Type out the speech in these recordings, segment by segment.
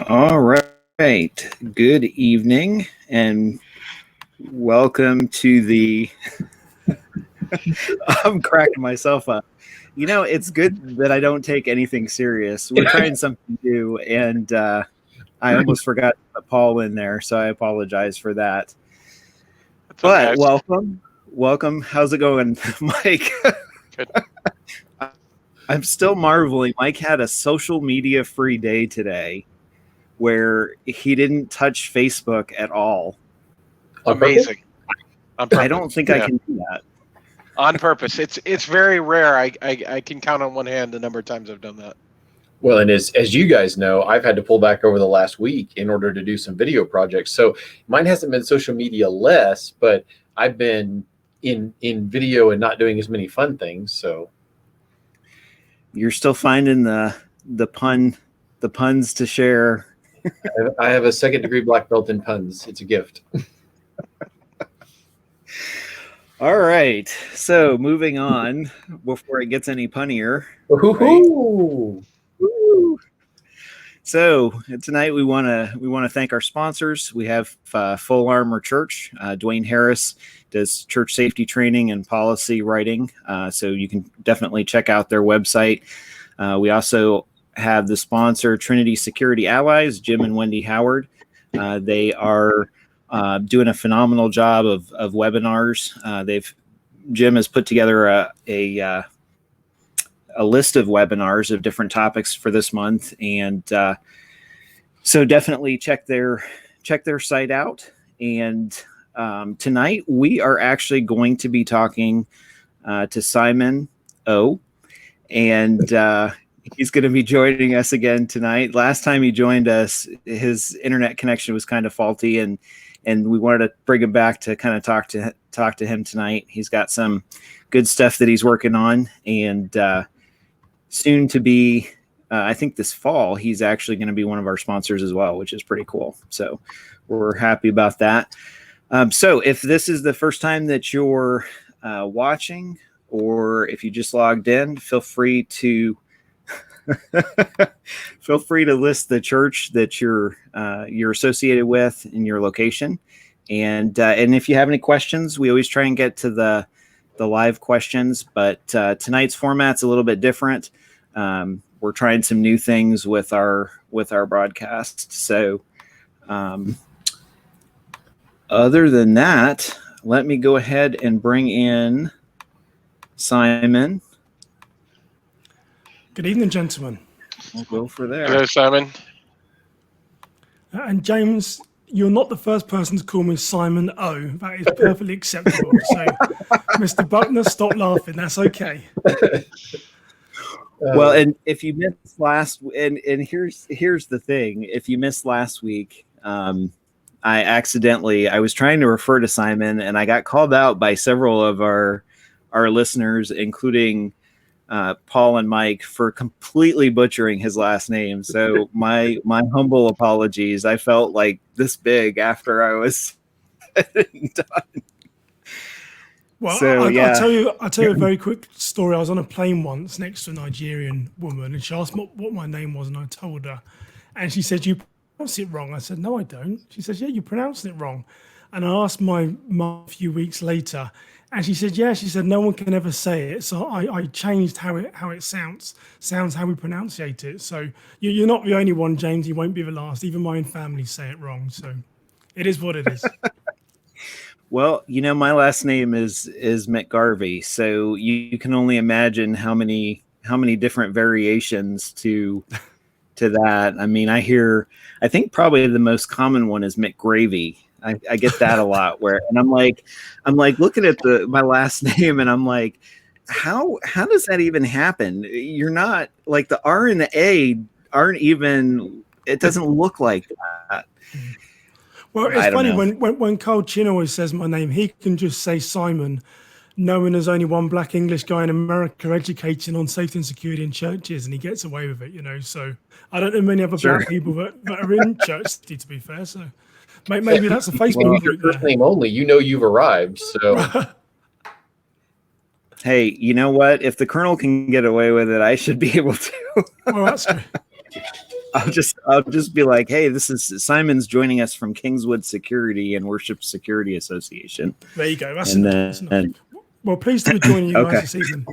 All right. Good evening and welcome to the. I'm cracking myself up. You know, it's good that I don't take anything serious. We're trying something new, and I almost forgot to put Paul in there, so I apologize for that. But welcome. How's it going, Mike? Good. I'm still marveling. Mike had a social media free day today where he didn't touch Facebook at all. Amazing. On purpose. I don't think I can do that. On purpose. It's very rare. I can count on one hand the number of times I've done that. Well, and as you guys know, I've had to pull back over the last week in order to do some video projects. So mine hasn't been social media less, but I've been in video and not doing as many fun things. So you're still finding the puns to share. I have a 2nd degree black belt in puns. It's a gift. All right. So moving on before it gets any punnier. Right? So tonight we want to thank our sponsors. We have Full Armor Church. Dwayne Harris does church safety training and policy writing. So you can definitely check out their website. We also have the sponsor Trinity Security Allies, Jim and Wendy Howard. They are doing a phenomenal job of webinars. Jim has put together a list of webinars of different topics for this month, and so definitely check their site out. And tonight we are actually going to be talking to Simon O, and he's going to be joining us again tonight. Last time he joined us, his internet connection was kind of faulty, and we wanted to bring him back to kind of talk to him tonight. He's got some good stuff that he's working on, and soon to be, I think this fall, he's actually going to be one of our sponsors as well, which is pretty cool. So we're happy about that. So if this is the first time that you're watching, or if you just logged in, feel free to list the church that you're associated with in your location, and if you have any questions, we always try and get to the live questions. But tonight's format's a little bit different. We're trying some new things with our broadcast. So other than that, let me go ahead and bring in Simon. Good evening, gentlemen. We'll go for there. Hello, Simon. And James, you're not the first person to call me Simon O. That is perfectly acceptable. So, Mr. Buckner, stop laughing. That's okay. Well, and if you missed and here's the thing: if you missed last week, I was trying to refer to Simon, and I got called out by several of our listeners, including Paul and Mike, for completely butchering his last name. So my humble apologies. I felt like this big after I was done. Well, so, I'll tell you a very quick story. I was on a plane once next to a Nigerian woman, and she asked what my name was, and I told her, and she said, "You pronounce it wrong." I said, "No, I don't." She says, "Yeah, you're pronouncing it wrong." And I asked my mum a few weeks later, and she said, "Yeah." She said, "No one can ever say it." So I changed how it sounds how we pronunciate it. So you're not the only one, James. You won't be the last. Even my own family say it wrong. So it is what it is. Well, you know, my last name is McGarvey, so you can only imagine how many different variations to that. I mean, I think probably the most common one is McGravy. I get that a lot, and I'm like looking at my last name, and I'm like, how does that even happen? You're not, like, the R and the A aren't even. It doesn't look like that. Well, it's funny when Carl Chin always says my name, he can just say Simon, knowing there's only one black English guy in America educating on safety and security in churches, and he gets away with it, you know. So I don't know many other black people that are in church, to be fair. So maybe that's a Facebook group. Your first name only, you know you've arrived. So hey, you know what? If the Colonel can get away with it, I should be able to. Well, that's true. I'll just be like, hey, this is Simon's joining us from Kingswood Security and Worship Security Association. There you go. That's And enough. then, Well, pleased to be joining you Okay. guys this evening.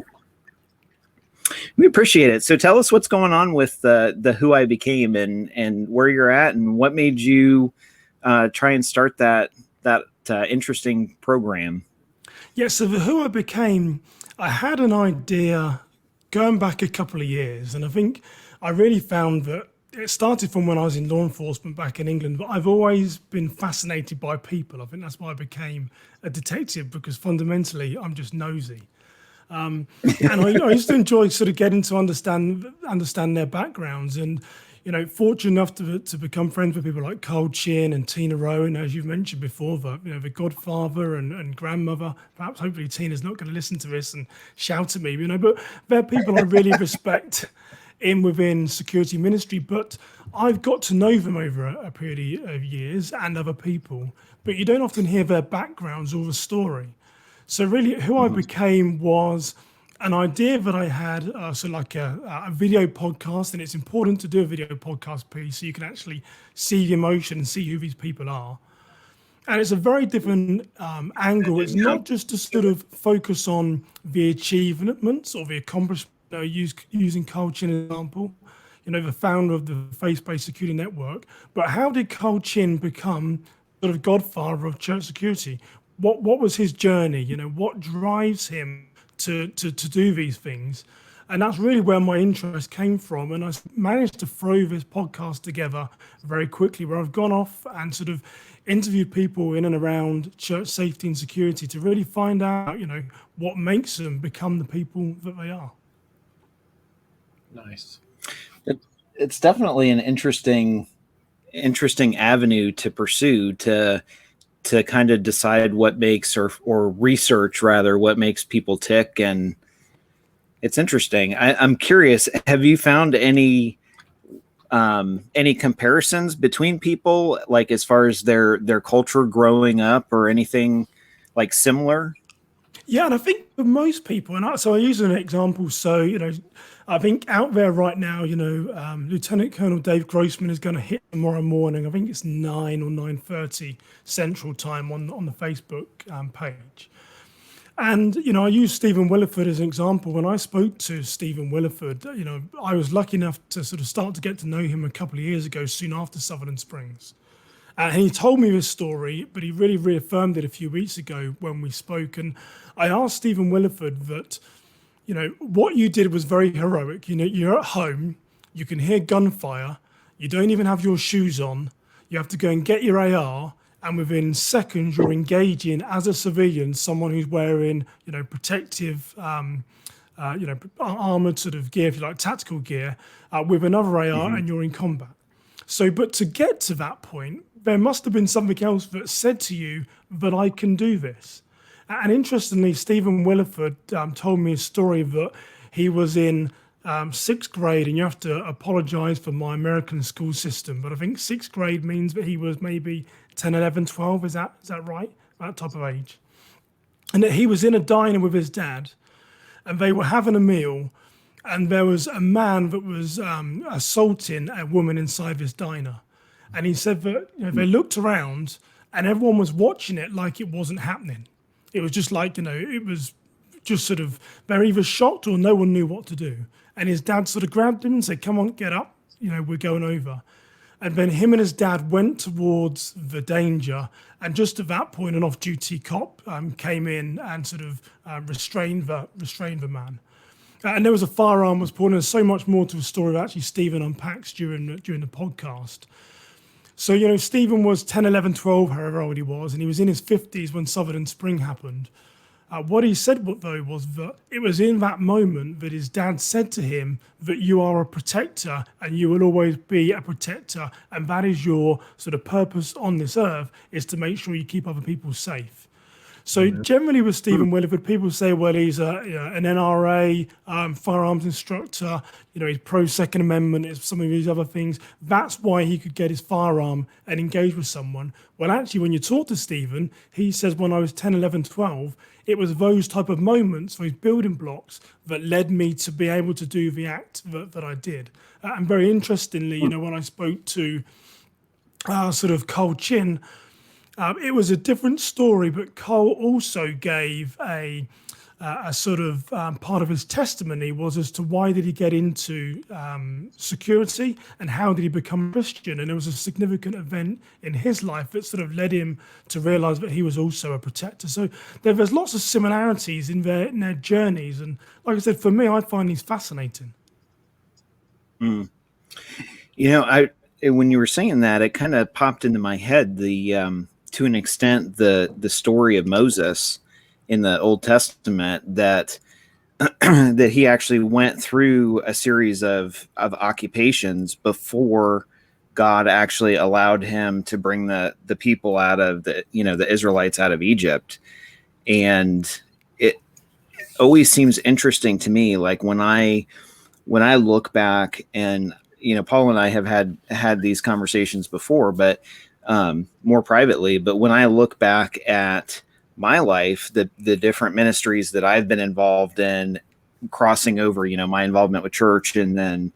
we appreciate it. So tell us what's going on with the Who I Became and where you're at and what made you try and start that interesting program. Yeah, so the Who I Became, I had an idea going back a couple of years, and I think I really found that it started from when I was in law enforcement back in England, but I've always been fascinated by people. I think that's why I became a detective, because fundamentally I'm just nosy. And I used to enjoy sort of getting to understand their backgrounds, and fortunate enough to become friends with people like Carl Chin and Tina Rowan, as you've mentioned before, the godfather and grandmother. Perhaps hopefully Tina's not going to listen to this and shout at me, but they're people I really respect within security ministry. But I've got to know them over a period of years and other people, but you don't often hear their backgrounds or the story. So really, Who I Became was an idea that I had, like a video podcast, and it's important to do a video podcast piece so you can actually see the emotion and see who these people are. And it's a very different angle. It's not just to sort of focus on the achievements or the accomplishments. Using Carl Chin as an example, the founder of the faith-based security network, but how did Carl Chin become sort of godfather of church security? What was his journey? What drives him to do these things? And that's really where my interest came from. And I managed to throw this podcast together very quickly, where I've gone off and sort of interviewed people in and around church safety and security to really find out, what makes them become the people that they are. Nice. It's definitely an interesting avenue to pursue to kind of decide what makes or research rather what makes people tick. And it's interesting. I'm curious, have you found any comparisons between people, like as far as their culture growing up or anything like similar? Yeah, and I think for most people, so I use an example. So, I think out there right now, Lieutenant Colonel Dave Grossman is going to hit tomorrow morning. I think it's 9 or 9:30 Central Time on the Facebook page. And, I use Stephen Williford as an example. When I spoke to Stephen Williford, I was lucky enough to sort of start to get to know him a couple of years ago, soon after Sutherland Springs. And he told me this story, but he really reaffirmed it a few weeks ago when we spoke. And I asked Stephen Williford that, what you did was very heroic. You're at home, you can hear gunfire, you don't even have your shoes on, you have to go and get your AR, and within seconds you're engaging as a civilian, someone who's wearing, protective, armored sort of gear, if you like, tactical gear, with another AR, and you're in combat. So, but to get to that point, there must have been something else that said to you that I can do this. And interestingly, Stephen Williford told me a story that he was in 6th grade, and you have to apologize for my American school system, but I think 6th grade means that he was maybe 10, 11, 12. Is that right? That type of age. And that he was in a diner with his dad, and they were having a meal, and there was a man that was assaulting a woman inside this diner. And he said that they looked around and everyone was watching it like it wasn't happening. It was just like, it was just sort of, they're either shocked or no one knew what to do. And his dad sort of grabbed him and said, come on, get up, we're going over. And then him and his dad went towards the danger. And just at that point, an off-duty cop came in and sort of restrained the man. And there was a firearm was pulled, and there's so much more to the story that actually Stephen unpacks during the podcast. So, Stephen was 10, 11, 12, however old he was, and he was in his 50s when Sutherland Spring happened. What he said, though, was that it was in that moment that his dad said to him that you are a protector and you will always be a protector, and that is your sort of purpose on this earth, is to make sure you keep other people safe. So generally with Stephen Williford, people say, well, he's an NRA firearms instructor. He's pro Second Amendment. It's some of these other things. That's why he could get his firearm and engage with someone. Well, actually, when you talk to Stephen, he says, when I was 10, 11, 12, it was those type of moments, those building blocks, that led me to be able to do the act that I did. And very interestingly, when I spoke to sort of Cole Chin, it was a different story, but Cole also gave a sort of part of his testimony was as to why did he get into security and how did he become Christian. And it was a significant event in his life that sort of led him to realize that he was also a protector. So there's lots of similarities in their journeys. And like I said, for me, I find these fascinating. When you were saying that, it kind of popped into my head, to an extent, the story of Moses in the Old Testament, that that he actually went through a series of occupations before God actually allowed him to bring the people out of the Israelites out of Egypt. And it always seems interesting to me, like when I look back, and Paul and I have had these conversations before, but more privately. But when I look back at my life, the different ministries that I've been involved in, crossing over, my involvement with church, and then,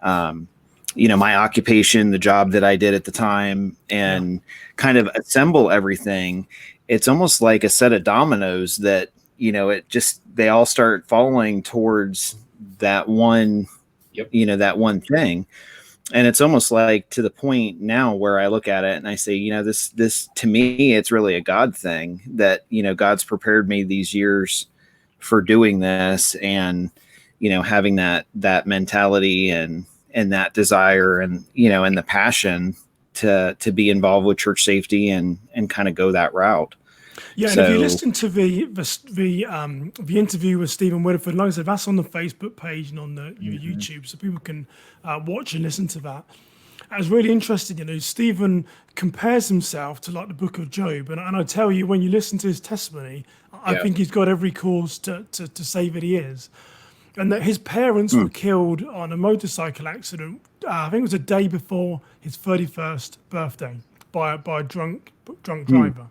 my occupation, the job that I did at the time, and kind of assemble everything, it's almost like a set of dominoes that, they all start falling towards that one, that one thing. And it's almost like to the point now where I look at it and I say, this to me, it's really a God thing that, God's prepared me these years for doing this, and, having that mentality and that desire and, and the passion to be involved with church safety and kind of go that route. Yeah, and if you listen to the interview with Stephen Williford, like I said, that's on the Facebook page and on the YouTube, so people can watch and listen to that. It was really interesting. Stephen compares himself to like the Book of Job, and I tell you, when you listen to his testimony, I think he's got every cause to say that he is, and that his parents were killed on a motorcycle accident. I think it was a day before his 31st birthday by a drunk driver.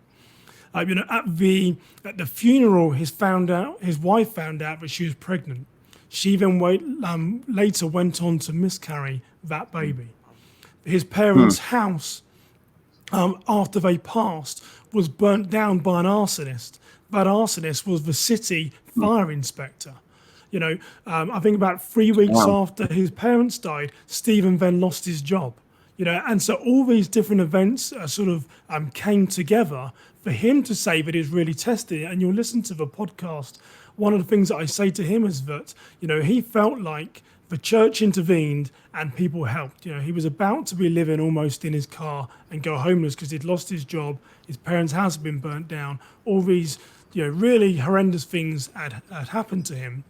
At the funeral, his wife found out that she was pregnant. She then later went on to miscarry that baby. His parents' house, after they passed, was burnt down by an arsonist. That arsonist was the city fire inspector. I think about 3 weeks after his parents died, Stephen then lost his job. And so all these different events sort of came together for him to say that he's really tested it. And you'll listen to the podcast. One of the things that I say to him is that, he felt like the church intervened and people helped. He was about to be living almost in his car and go homeless because he'd lost his job. His parents' house had been burnt down. All these, really horrendous things had happened to him.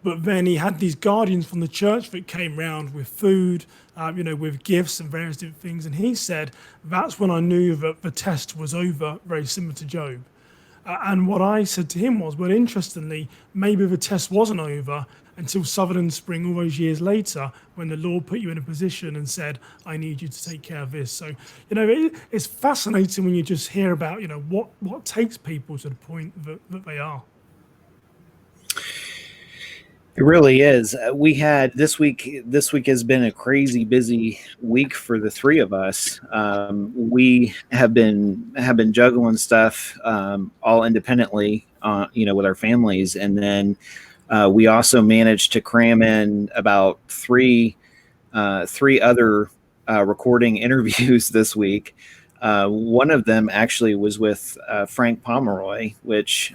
But then he had these guardians from the church that came round with food, with gifts and various different things. And he said, that's when I knew that the test was over, very similar to Job. And what I said to him was, well, interestingly, maybe the test wasn't over until Sutherland Spring, all those years later, when the Lord put you in a position and said, I need you to take care of this. So, it's fascinating when you just hear about, what takes people to the point that they are. It really is. We had this week has been a crazy busy week for the three of us. We have been juggling stuff all independently, with our families, and then we also managed to cram in about three other recording interviews this week. One of them actually was with Frank Pomeroy, which.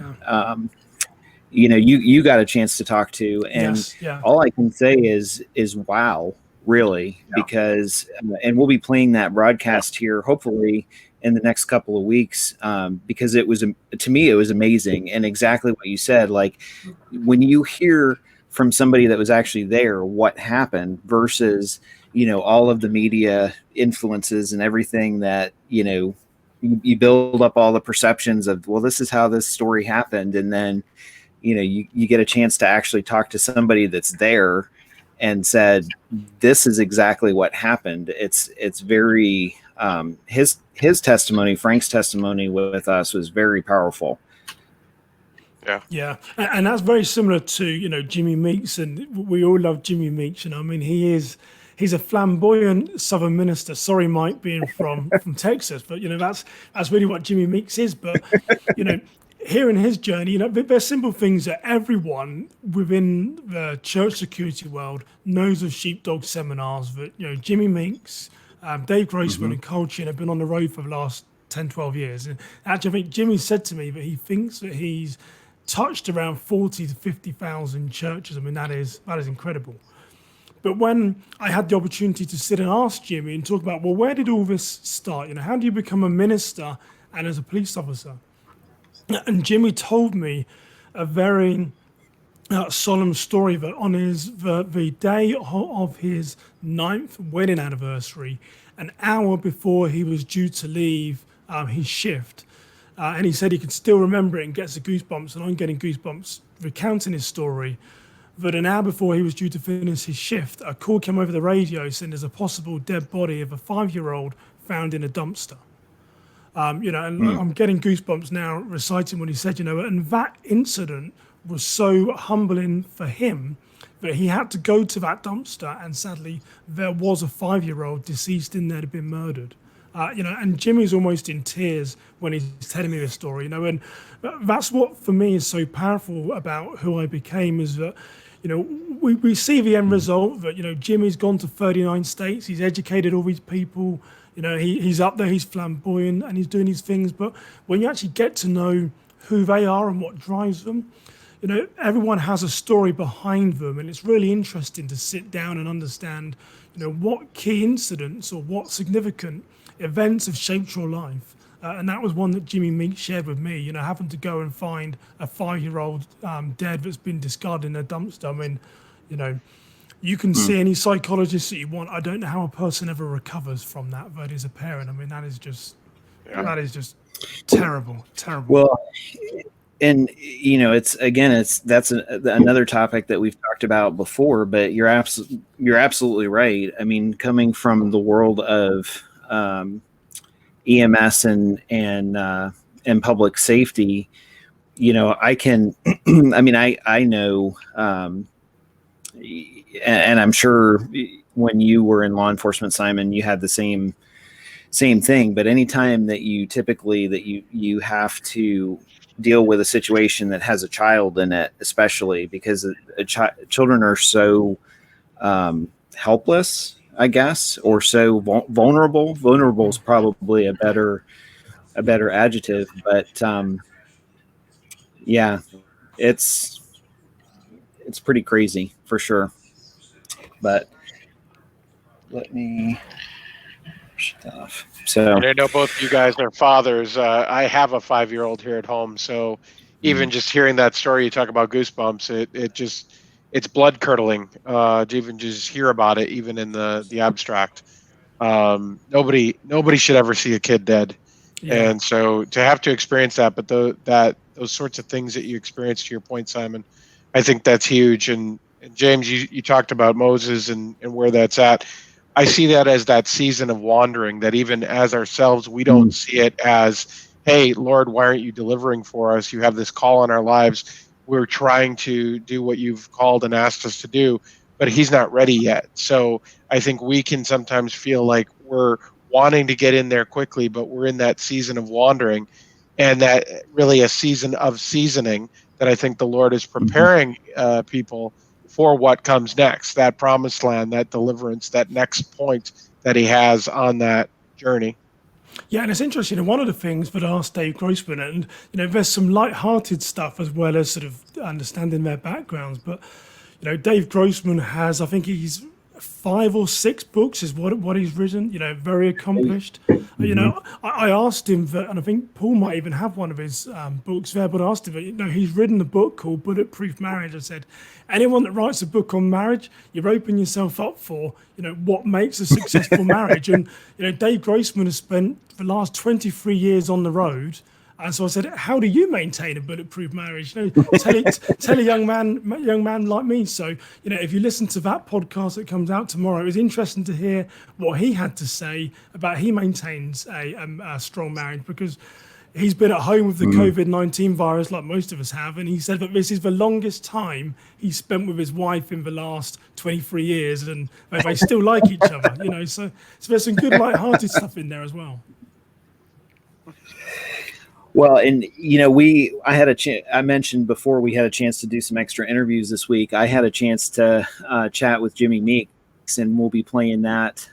You got a chance to talk to, and all I can say is wow, really, because and we'll be playing that broadcast here hopefully in the next couple of weeks, because it was, to me, it was amazing. And exactly what you said, like when you hear from somebody that was actually there what happened versus all of the media influences and everything that you build up all the perceptions of, well, this is how this story happened, and then you get a chance to actually talk to somebody that's there and said, this is exactly what happened. It's very his testimony, Frank's testimony with us, was very powerful. Yeah, and that's very similar to Jimmy Meeks, and we all love Jimmy Meeks. I mean, he's a flamboyant Southern minister. Sorry, Mike, being from Texas, but that's really what Jimmy Meeks is. But hearing his journey, there's simple things that everyone within the church security world knows of sheepdog seminars. That Jimmy Meeks, Dave Grossman, and Carl Chin have been on the road for the last 10, 12 years. And actually, I think Jimmy said to me that he thinks that he's touched around 40 to 50,000 churches. I mean, that is incredible. But when I had the opportunity to sit and ask Jimmy and talk about, well, where did all this start? How do you become a minister and as a police officer? And Jimmy told me a very solemn story that on the day of his 9th wedding anniversary, an hour before he was due to leave his shift, and he said he could still remember it and gets the goosebumps, and I'm getting goosebumps recounting his story, that an hour before he was due to finish his shift, a call came over the radio saying there's a possible dead body of a 5-year-old found in a dumpster. And I'm getting goosebumps now reciting what he said, and that incident was so humbling for him that he had to go to that dumpster, and sadly there was a 5-year-old deceased in there that had been murdered. And Jimmy's almost in tears when he's telling me this story, and that's what for me is so powerful about who I became, is that, we see the end result that, Jimmy's gone to 39 states, he's educated all these people, he's up there, he's flamboyant and he's doing these things. But when you actually get to know who they are and what drives them, everyone has a story behind them, and it's really interesting to sit down and understand, what key incidents or what significant events have shaped your life. And that was one that Jimmy Meeks shared with me, having to go and find a 5-year-old dead that's been discarded in a dumpster. I mean, you can see any psychologist that you want. I don't know how a person ever recovers from that, but as a parent, I mean, that is just terrible. Well, and that's another topic that we've talked about before, but you're absolutely right. I mean, coming from the world of EMS and public safety, I can, I know, and I'm sure when you were in law enforcement, Simon, you had the same thing. But anytime that you have to deal with a situation that has a child in it, especially because children are so helpless, I guess, or so vulnerable. Vulnerable is probably a better adjective, but it's pretty crazy for sure. But let me shut that off. So, and I know both of you guys are fathers. I have a 5-year-old here at home, so even just hearing that story, you talk about goosebumps. It's blood curdling to even just hear about it, even in the abstract. Nobody should ever see a kid dead, and so to have to experience that, but those sorts of things that you experience, to your point, Simon, I think that's huge. And James, you talked about Moses and where that's at. I see that as that season of wandering, that even as ourselves, we don't see it as, hey, Lord, why aren't you delivering for us? You have this call on our lives. We're trying to do what you've called and asked us to do, but he's not ready yet. So I think we can sometimes feel like we're wanting to get in there quickly, but we're in that season of wandering, and that really a season of seasoning that I think the Lord is preparing people for what comes next, that promised land, that deliverance, that next point that he has on that journey. Yeah, and it's interesting. And one of the things that I asked Dave Grossman, and there's some light-hearted stuff as well as sort of understanding their backgrounds. But Dave Grossman has, I think he's 5 or 6 books is what he's written. Very accomplished. I asked him that, and I think Paul might even have one of his books there. But I asked him, he's written a book called Bulletproof Marriage. I said, anyone that writes a book on marriage, you're opening yourself up for what makes a successful marriage. And Dave Grossman has spent the last 23 years on the road. And so I said, how do you maintain a bulletproof marriage? Tell a young man like me. So, if you listen to that podcast that comes out tomorrow, it was interesting to hear what he had to say about he maintains a strong marriage, because he's been at home with the COVID-19 virus like most of us have. And he said that this is the longest time he spent with his wife in the last 23 years, and they still like each other, so there's some good lighthearted stuff in there as well. Well, and I mentioned before we had a chance to do some extra interviews this week. I had a chance to chat with Jimmy Meeks, and we'll be playing that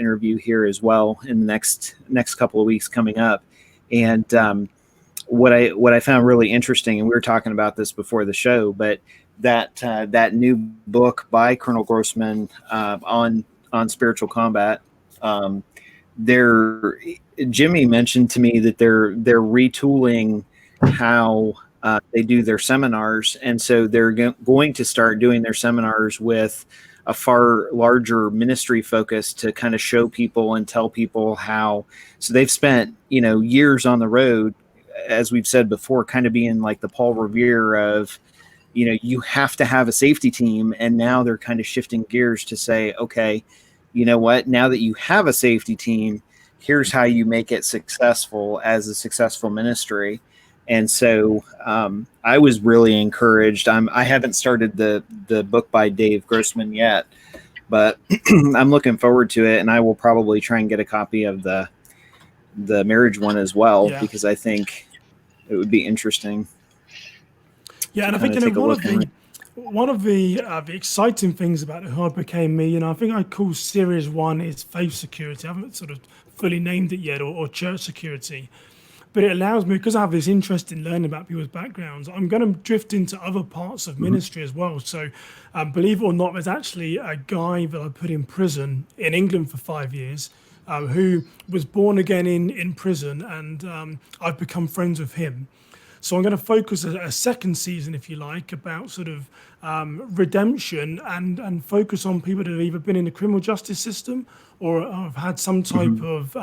interview here as well in the next couple of weeks coming up. And what I found really interesting, and we were talking about this before the show, but that new book by Colonel Grossman on spiritual combat. Jimmy mentioned to me that they're retooling how they do their seminars, and so they're going to start doing their seminars with a far larger ministry focus to kind of show people and tell people how. So they've spent years on the road, as we've said before, kind of being like the Paul Revere of you have to have a safety team, and now they're kind of shifting gears to say, okay, you know what? Now that you have a safety team, here's how you make it successful as a successful ministry. And so I was really encouraged. I haven't started the book by Dave Grossman yet, but I'm looking forward to it. And I will probably try and get a copy of the marriage one as well, because I think it would be interesting. Yeah, and I think one of the exciting things about Who I Became Me, I think I call series 1 is faith security. I haven't sort of fully named it yet, or church security, but it allows me, because I have this interest in learning about people's backgrounds, I'm going to drift into other parts of ministry as well. So believe it or not, there's actually a guy that I put in prison in England for 5 years who was born again in prison, and I've become friends with him. So I'm going to focus a second season, if you like, about sort of redemption and focus on people that have either been in the criminal justice system or have had some type of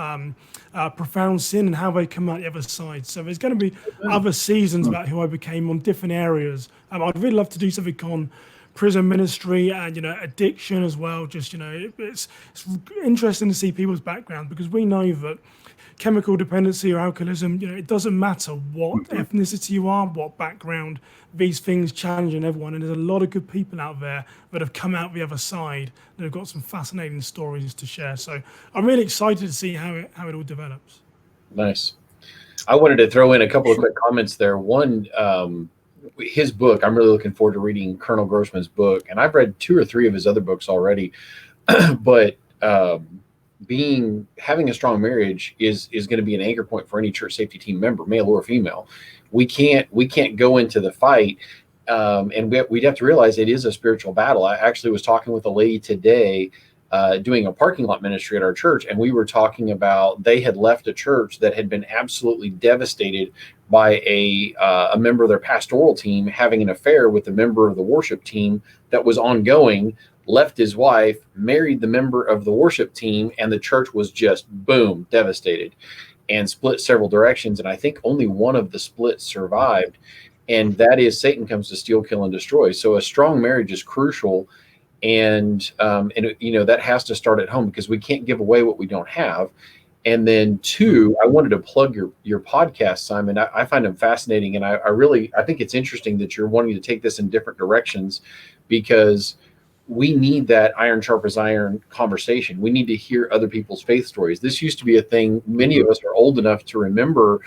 profound sin and how they come out the other side. So there's going to be other seasons about Who I Became on different areas. I'd really love to do something on prison ministry and addiction as well. Just it's interesting to see people's background, because we know that chemical dependency or alcoholism, it doesn't matter what ethnicity you are, what background, these things challenge everyone. And there's a lot of good people out there that have come out the other side that have got some fascinating stories to share. So I'm really excited to see how it all develops. Nice. I wanted to throw in a couple of quick comments there. One, his book, I'm really looking forward to reading Colonel Grossman's book. And I've read 2 or 3 of his other books already, but having a strong marriage is going to be an anchor point for any church safety team member, male or female. We can't go into the fight, and we'd have to realize it is a spiritual battle. I actually was talking with a lady today, doing a parking lot ministry at our church, and we were talking about they had left a church that had been absolutely devastated by a member of their pastoral team having an affair with a member of the worship team that was ongoing. Left his wife, married the member of the worship team, and the church was just, boom, devastated and split several directions. And I think only one of the splits survived. And that is Satan comes to steal, kill, and destroy. So a strong marriage is crucial. And that has to start at home, because we can't give away what we don't have. And then 2, I wanted to plug your podcast, Simon. I find them fascinating. And I think it's interesting that you're wanting to take this in different directions, because we need that iron sharpens iron conversation. We need to hear other people's faith stories. This used to be a thing. Many of us are old enough to remember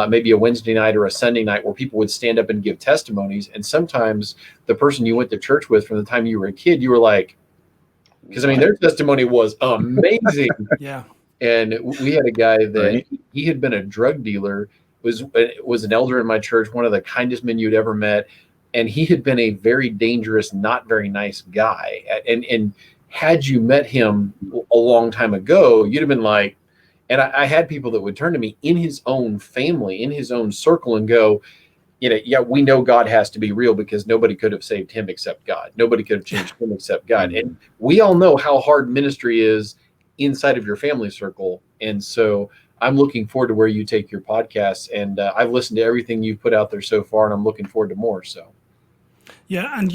maybe a Wednesday night or a Sunday night where people would stand up and give testimonies. And sometimes the person you went to church with from the time you were a kid, you were like, because their testimony was amazing. Yeah. And we had a guy that he had been a drug dealer, was an elder in my church, one of the kindest men you'd ever met. And he had been a very dangerous, not very nice guy. And Had you met him a long time ago, you'd have been like, and I had people that would turn to me in his own family, in his own circle, and go, yeah, we know God has to be real because nobody could have saved him except God. Nobody could have changed him except God. And we all know how hard ministry is inside of your family circle. And so I'm looking forward to where you take your podcast. And I've listened to everything you've put out there so far, and I'm looking forward to more. So, Yeah, and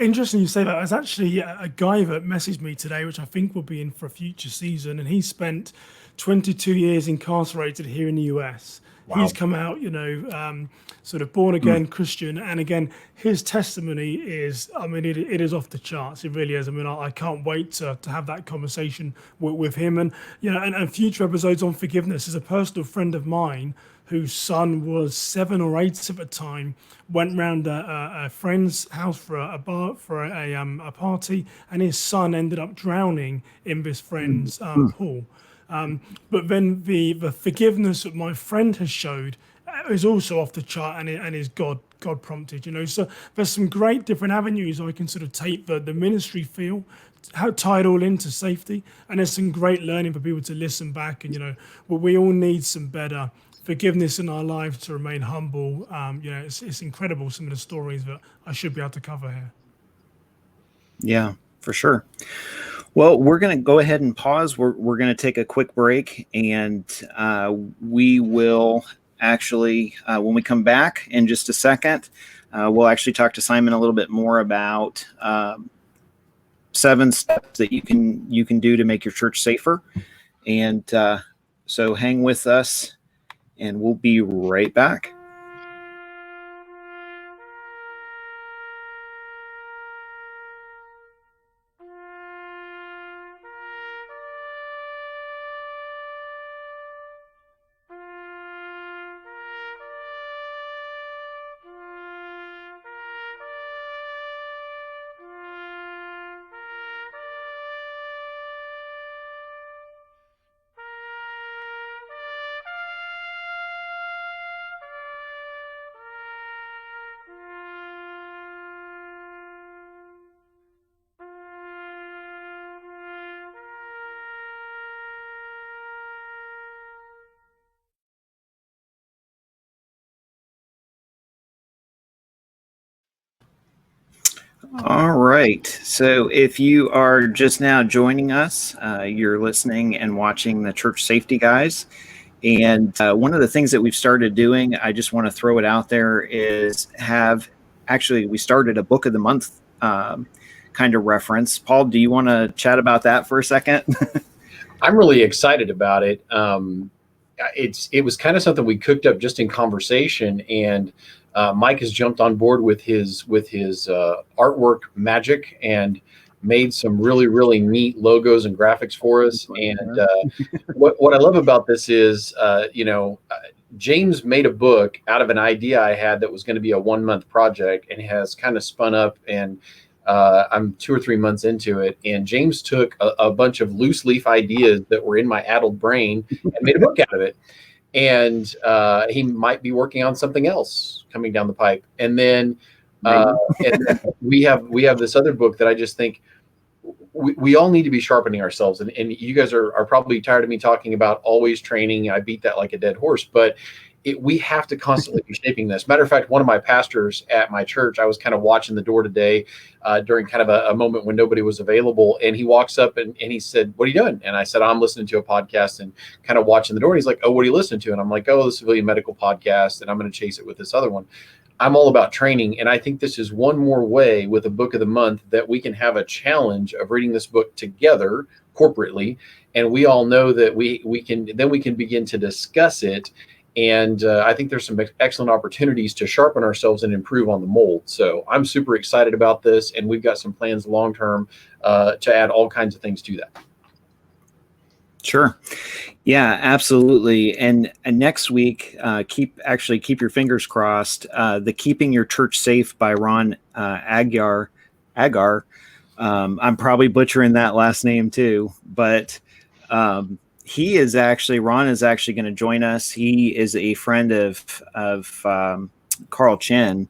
interesting you say that. There's actually a guy that messaged me today, which I think will be in for a future season, and he spent 22 years incarcerated here in the US. Wow. He's come out, sort of born again Christian, and again, his testimony is, I mean, it is off the charts. It really is. I mean, I can't wait to have that conversation with him, and and future episodes on forgiveness. As a personal friend of mine, whose son was 7 or 8 at the time, went round a friend's house for a party, and his son ended up drowning in this friend's pool. But then the forgiveness that my friend has showed is also off the chart, and is God prompted. So there's some great different avenues I can sort of take the ministry feel, how tie it all into safety, and there's some great learning for people to listen back. And we all need some better forgiveness in our lives to remain humble. It's incredible, some of the stories that I should be able to cover here. Yeah, for sure. Well, we're going to go ahead and pause. We're going to take a quick break, and we will actually, when we come back in just a second, we'll actually talk to Simon a little bit more about 7 steps that you can do to make your church safer. And so hang with us, and we'll be right back. All right. So if you are just now joining us, you're listening and watching the Church Safety Guys. And one of the things that we've started doing, I just want to throw it out there, is we started a Book of the Month kind of reference. Paul, do you want to chat about that for a second? I'm really excited about it. It was kind of something we cooked up just in conversation, and Mike has jumped on board with his artwork magic and made some really, really neat logos and graphics for us. And what I love about this is, James made a book out of an idea I had that was going to be a 1-month project, and has kind of spun up, and I'm 2 or 3 months into it. And James took a bunch of loose leaf ideas that were in my addled brain and made a book out of it. And he might be working on something else coming down the pipe. And then we have this other book that I just think we all need to be sharpening ourselves. And you guys are probably tired of me talking about always training. I beat that like a dead horse, but we have to constantly be shaping this. Matter of fact, one of my pastors at my church, I was kind of watching the door today during kind of a moment when nobody was available. And he walks up and he said, "What are you doing?" And I said, "I'm listening to a podcast and kind of watching the door." And he's like, "Oh, what are you listening to?" And I'm like, "Oh, the Civilian Medical Podcast." And I'm going to chase it with this other one. I'm all about training. And I think this is one more way with a Book of the Month that we can have a challenge of reading this book together corporately. And we all know that we can begin to discuss it. And I think there's some excellent opportunities to sharpen ourselves and improve on the mold. So I'm super excited about this, and we've got some plans long-term to add all kinds of things to that. Sure. Yeah, absolutely. And next week, keep your fingers crossed. The Keeping Your Church Safe by Ron Agar. I'm probably butchering that last name too, but Ron is actually going to join us. He is a friend of Carl Chen,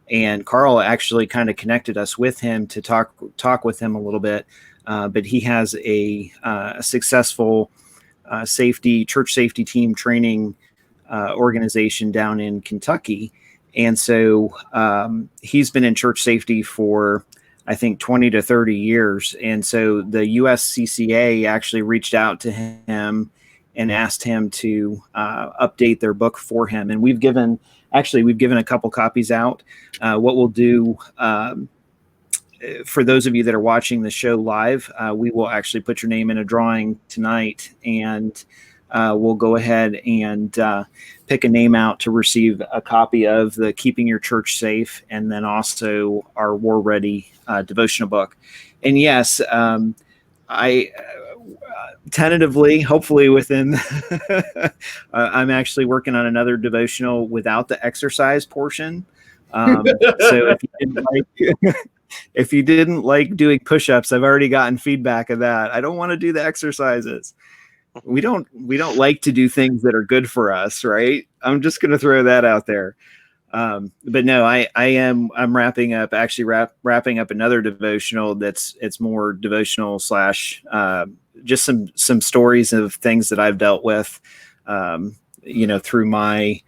and Carl actually kind of connected us with him to talk with him a little bit but he has a successful church safety team training organization down in Kentucky. And so he's been in church safety for, I think, 20 to 30 years. And so the USCCA actually reached out to him and asked him to update their book for him. And we've given a couple copies out. What we'll do, for those of you that are watching the show live, we will actually put your name in a drawing tonight, and we'll go ahead and pick a name out to receive a copy of the Keeping Your Church Safe, and then also our War Ready devotional book. And yes, I tentatively, hopefully within, I'm actually working on another devotional without the exercise portion. So if you didn't like doing push-ups, I've already gotten feedback of that. I don't want to do the exercises. We don't like to do things that are good for us, right? I'm just going to throw that out there. But no, I'm wrapping up another devotional it's more devotional / just some stories of things that I've dealt with, through my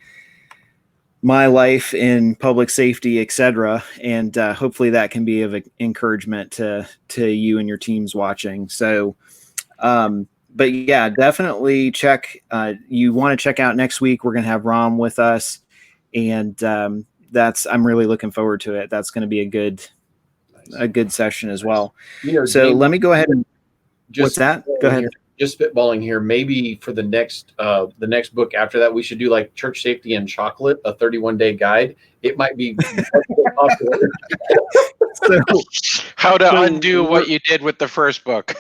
life in public safety, etc. And hopefully that can be of encouragement to you and your teams watching. So, but yeah, definitely check. You want to check out next week. We're going to have Ram with us, and I'm really looking forward to it. That's going to be a good session as well. So let me go ahead and what's that? Go ahead. Just spitballing here. Maybe for the next book after that, we should do like Church Safety and Chocolate, a 31-day guide. It might be popular. How to undo what you did with the first book.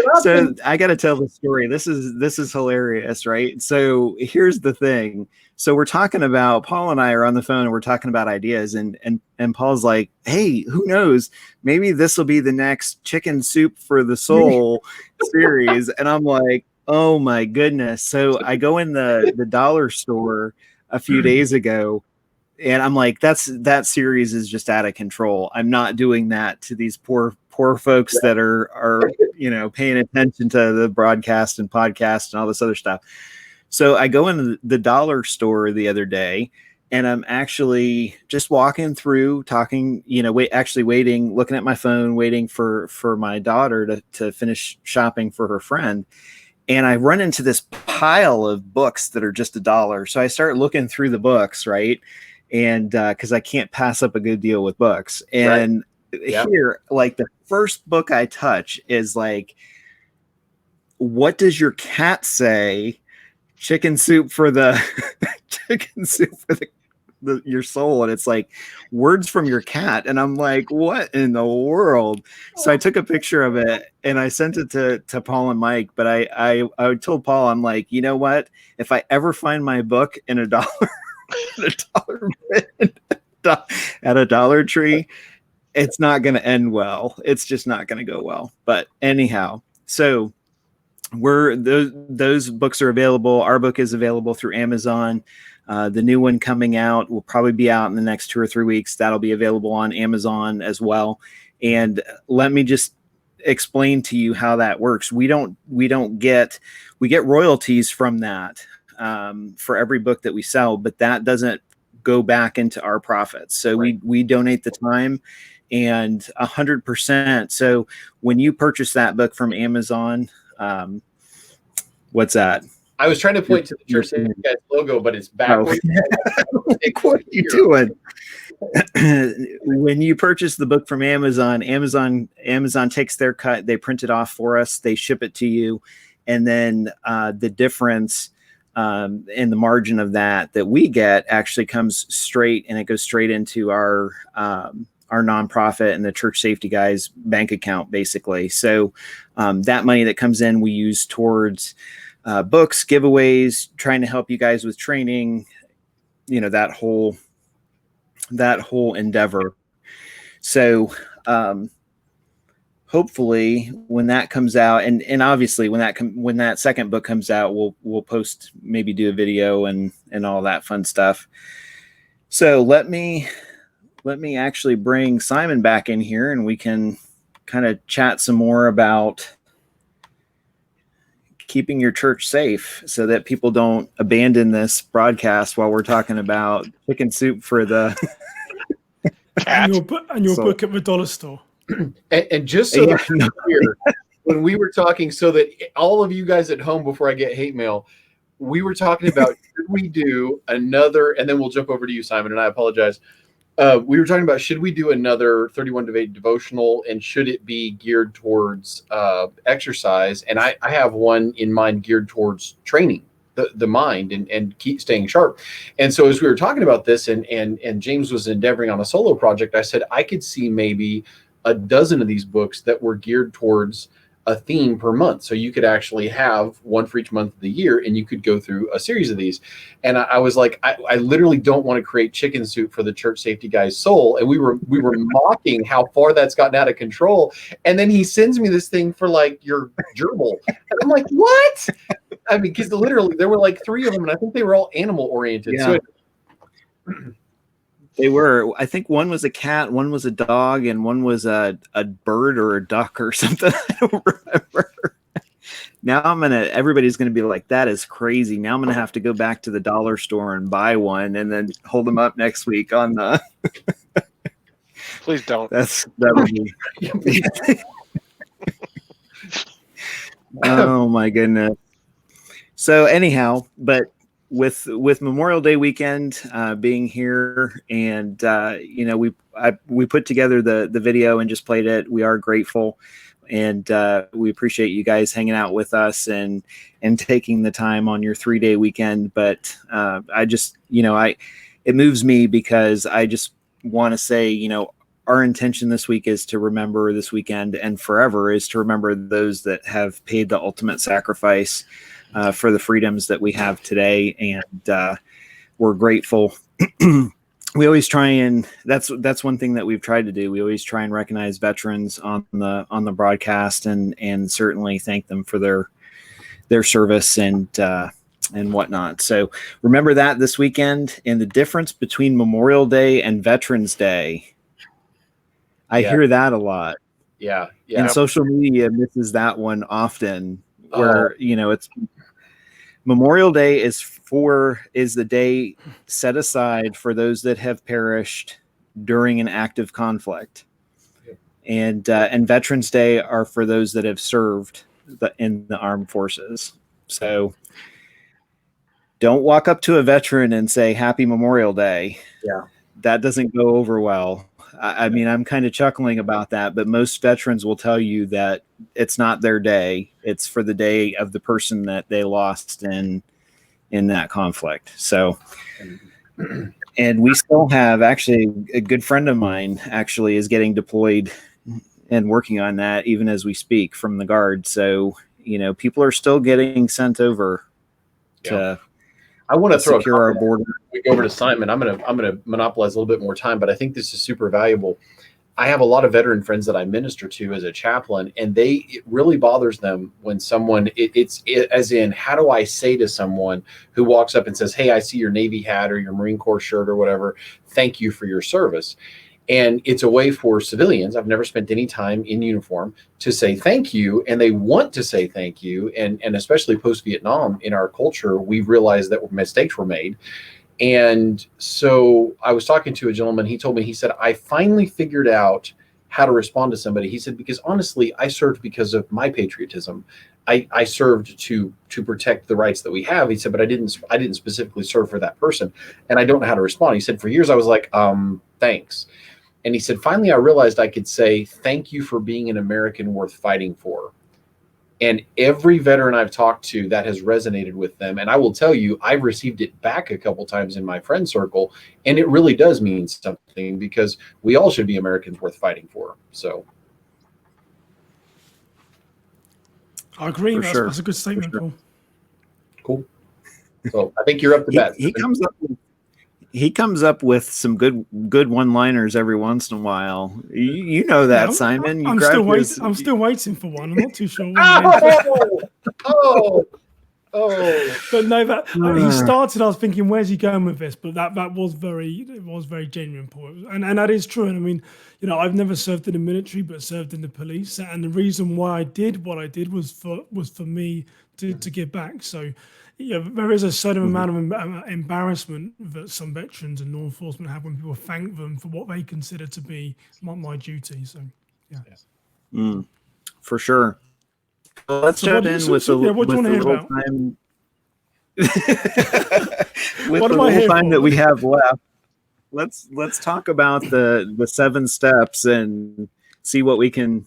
So I got to tell the story. This is hilarious, right? So here's the thing. So we're talking about, Paul and I are on the phone and we're talking about ideas, and Paul's like, hey, who knows? Maybe this will be the next Chicken Soup for the Soul series. And I'm like, oh my goodness. So I go in the dollar store a few days ago, and I'm like, that series is just out of control. I'm not doing that to these poor folks that are paying attention to the broadcast and podcast and all this other stuff. So I go into the dollar store the other day, and I'm actually just walking through, talking, waiting, looking at my phone, waiting for my daughter to finish shopping for her friend. And I run into this pile of books that are just $1. So I start looking through the books, right? And because I can't pass up a good deal with books. And here, like, the first book I touch is like, what does your cat say? Chicken soup for the your soul. And it's like words from your cat. And I'm like, what in the world? So I took a picture of it and I sent it to Paul and Mike. But I told Paul, I'm like, you know what? If I ever find my book in $1 at a Dollar Tree, it's not going to end well. It's just not going to go well. But anyhow, so those books are available. Our book is available through Amazon. The new one coming out will probably be out in the next 2 or 3 weeks. That'll be available on Amazon as well. And let me just explain to you how that works. We get royalties from that for every book that we sell, but that doesn't go back into our profits. So we donate the time and 100%. So when you purchase that book from Amazon, what's that? I was trying to point to the Church Safety Guys logo, but it's backwards. Like, what are you doing? When you purchase the book from Amazon takes their cut. They print it off for us. They ship it to you. And then the difference in the margin of that we get actually comes straight, and it goes straight into our nonprofit and the Church Safety Guys bank account, basically. So that money that comes in, we use towards books, giveaways, trying to help you guys with training, that whole endeavor. So hopefully when that comes out, and obviously when that second book comes out, we'll post, maybe do a video and all that fun stuff. So let me let me actually bring Simon back in here, and we can kind of chat some more about keeping your church safe so that people don't abandon this broadcast while we're talking about chicken soup for the Cat. and your book at the dollar store. And just so that we're clear, when we were talking, so that all of you guys at home, before I get hate mail, we were talking about should we do another, and then we'll jump over to you, Simon, and I apologize. We were talking about should we do another 31 Day devotional, and should it be geared towards exercise? And I have one in mind geared towards training the mind and keep staying sharp. And so as we were talking about this, and James was endeavoring on a solo project, I said I could see maybe a dozen of these books that were geared towards a theme per month. So you could actually have one for each month of the year, and you could go through a series of these. And I was like, I literally don't want to create chicken soup for the church safety guy's soul. And we were mocking how far that's gotten out of control. And then he sends me this thing for like your gerbil. And I'm like, what? I mean, because literally there were like 3 of them, and I think they were all animal oriented. Yeah. So they were. I think one was a cat, one was a dog, and one was a bird or a duck or something. I don't remember. Now everybody's gonna be like, that is crazy. Now I'm gonna have to go back to the dollar store and buy one and then hold them up next week on the Please don't. that would be oh my goodness. So anyhow, but with Memorial Day weekend being here, and we put together the video and just played it. We are grateful, and we appreciate you guys hanging out with us and taking the time on your 3-day weekend. But I just, it moves me because I just want to say, our intention this week is to remember this weekend and forever is to remember those that have paid the ultimate sacrifice for the freedoms that we have today. And we're grateful. We always try, and that's one thing that we've tried to do. We always try and recognize veterans on the broadcast and certainly thank them for their service and whatnot. So remember that this weekend. And the difference between Memorial Day and Veterans Day, I hear that a lot. Yeah. And social media misses that one often, where it's Memorial Day is the day set aside for those that have perished during an active conflict, and Veterans Day are for those that have served in the armed forces. So don't walk up to a veteran and say Happy Memorial Day. Yeah, that doesn't go over well. I mean, I'm kind of chuckling about that, but most veterans will tell you that it's not their day. It's for the day of the person that they lost in that conflict. So, and we still have, actually, a good friend of mine actually is getting deployed and working on that even as we speak from the Guard. So, people are still getting sent over to I want to throw secure our border. We go over to Simon. I'm gonna monopolize a little bit more time, but I think this is super valuable. I have a lot of veteran friends that I minister to as a chaplain, and it really bothers them when someone it's as in, how do I say to someone who walks up and says, "Hey, I see your Navy hat or your Marine Corps shirt or whatever. Thank you for your service." And it's a way for civilians, I've never spent any time in uniform, to say thank you, and they want to say thank you. And especially post-Vietnam, in our culture, we've realized that mistakes were made. And so I was talking to a gentleman, he told me, he said, I finally figured out how to respond to somebody. He said, because honestly, I served because of my patriotism. I served to protect the rights that we have. He said, but I didn't specifically serve for that person, and I don't know how to respond. He said, for years I was like, thanks. And he said, finally, I realized I could say, thank you for being an American worth fighting for. And every veteran I've talked to, that has resonated with them. And I will tell you, I've received it back a couple times in my friend circle. And it really does mean something, because we all should be Americans worth fighting for. So I agree. For sure. That's a good statement, For sure. Paul. Cool. So I think you're up to bat. He comes up with some good one-liners every once in a while. You know that, Yeah, Simon. I'm still waiting for one. I'm not too sure. Oh, But no, that he started. I was thinking, where's he going with this? But that was very genuine, Paul, and that is true. And I mean, I've never served in the military, but served in the police. And the reason why I did what I did was for me to give back. So, there is a certain amount of embarrassment that some veterans and law enforcement have when people thank them for what they consider to be my duty. So, yeah, for sure. Well, let's jump in with the little time. With the little time that we have left, let's talk about the 7 steps and see what we can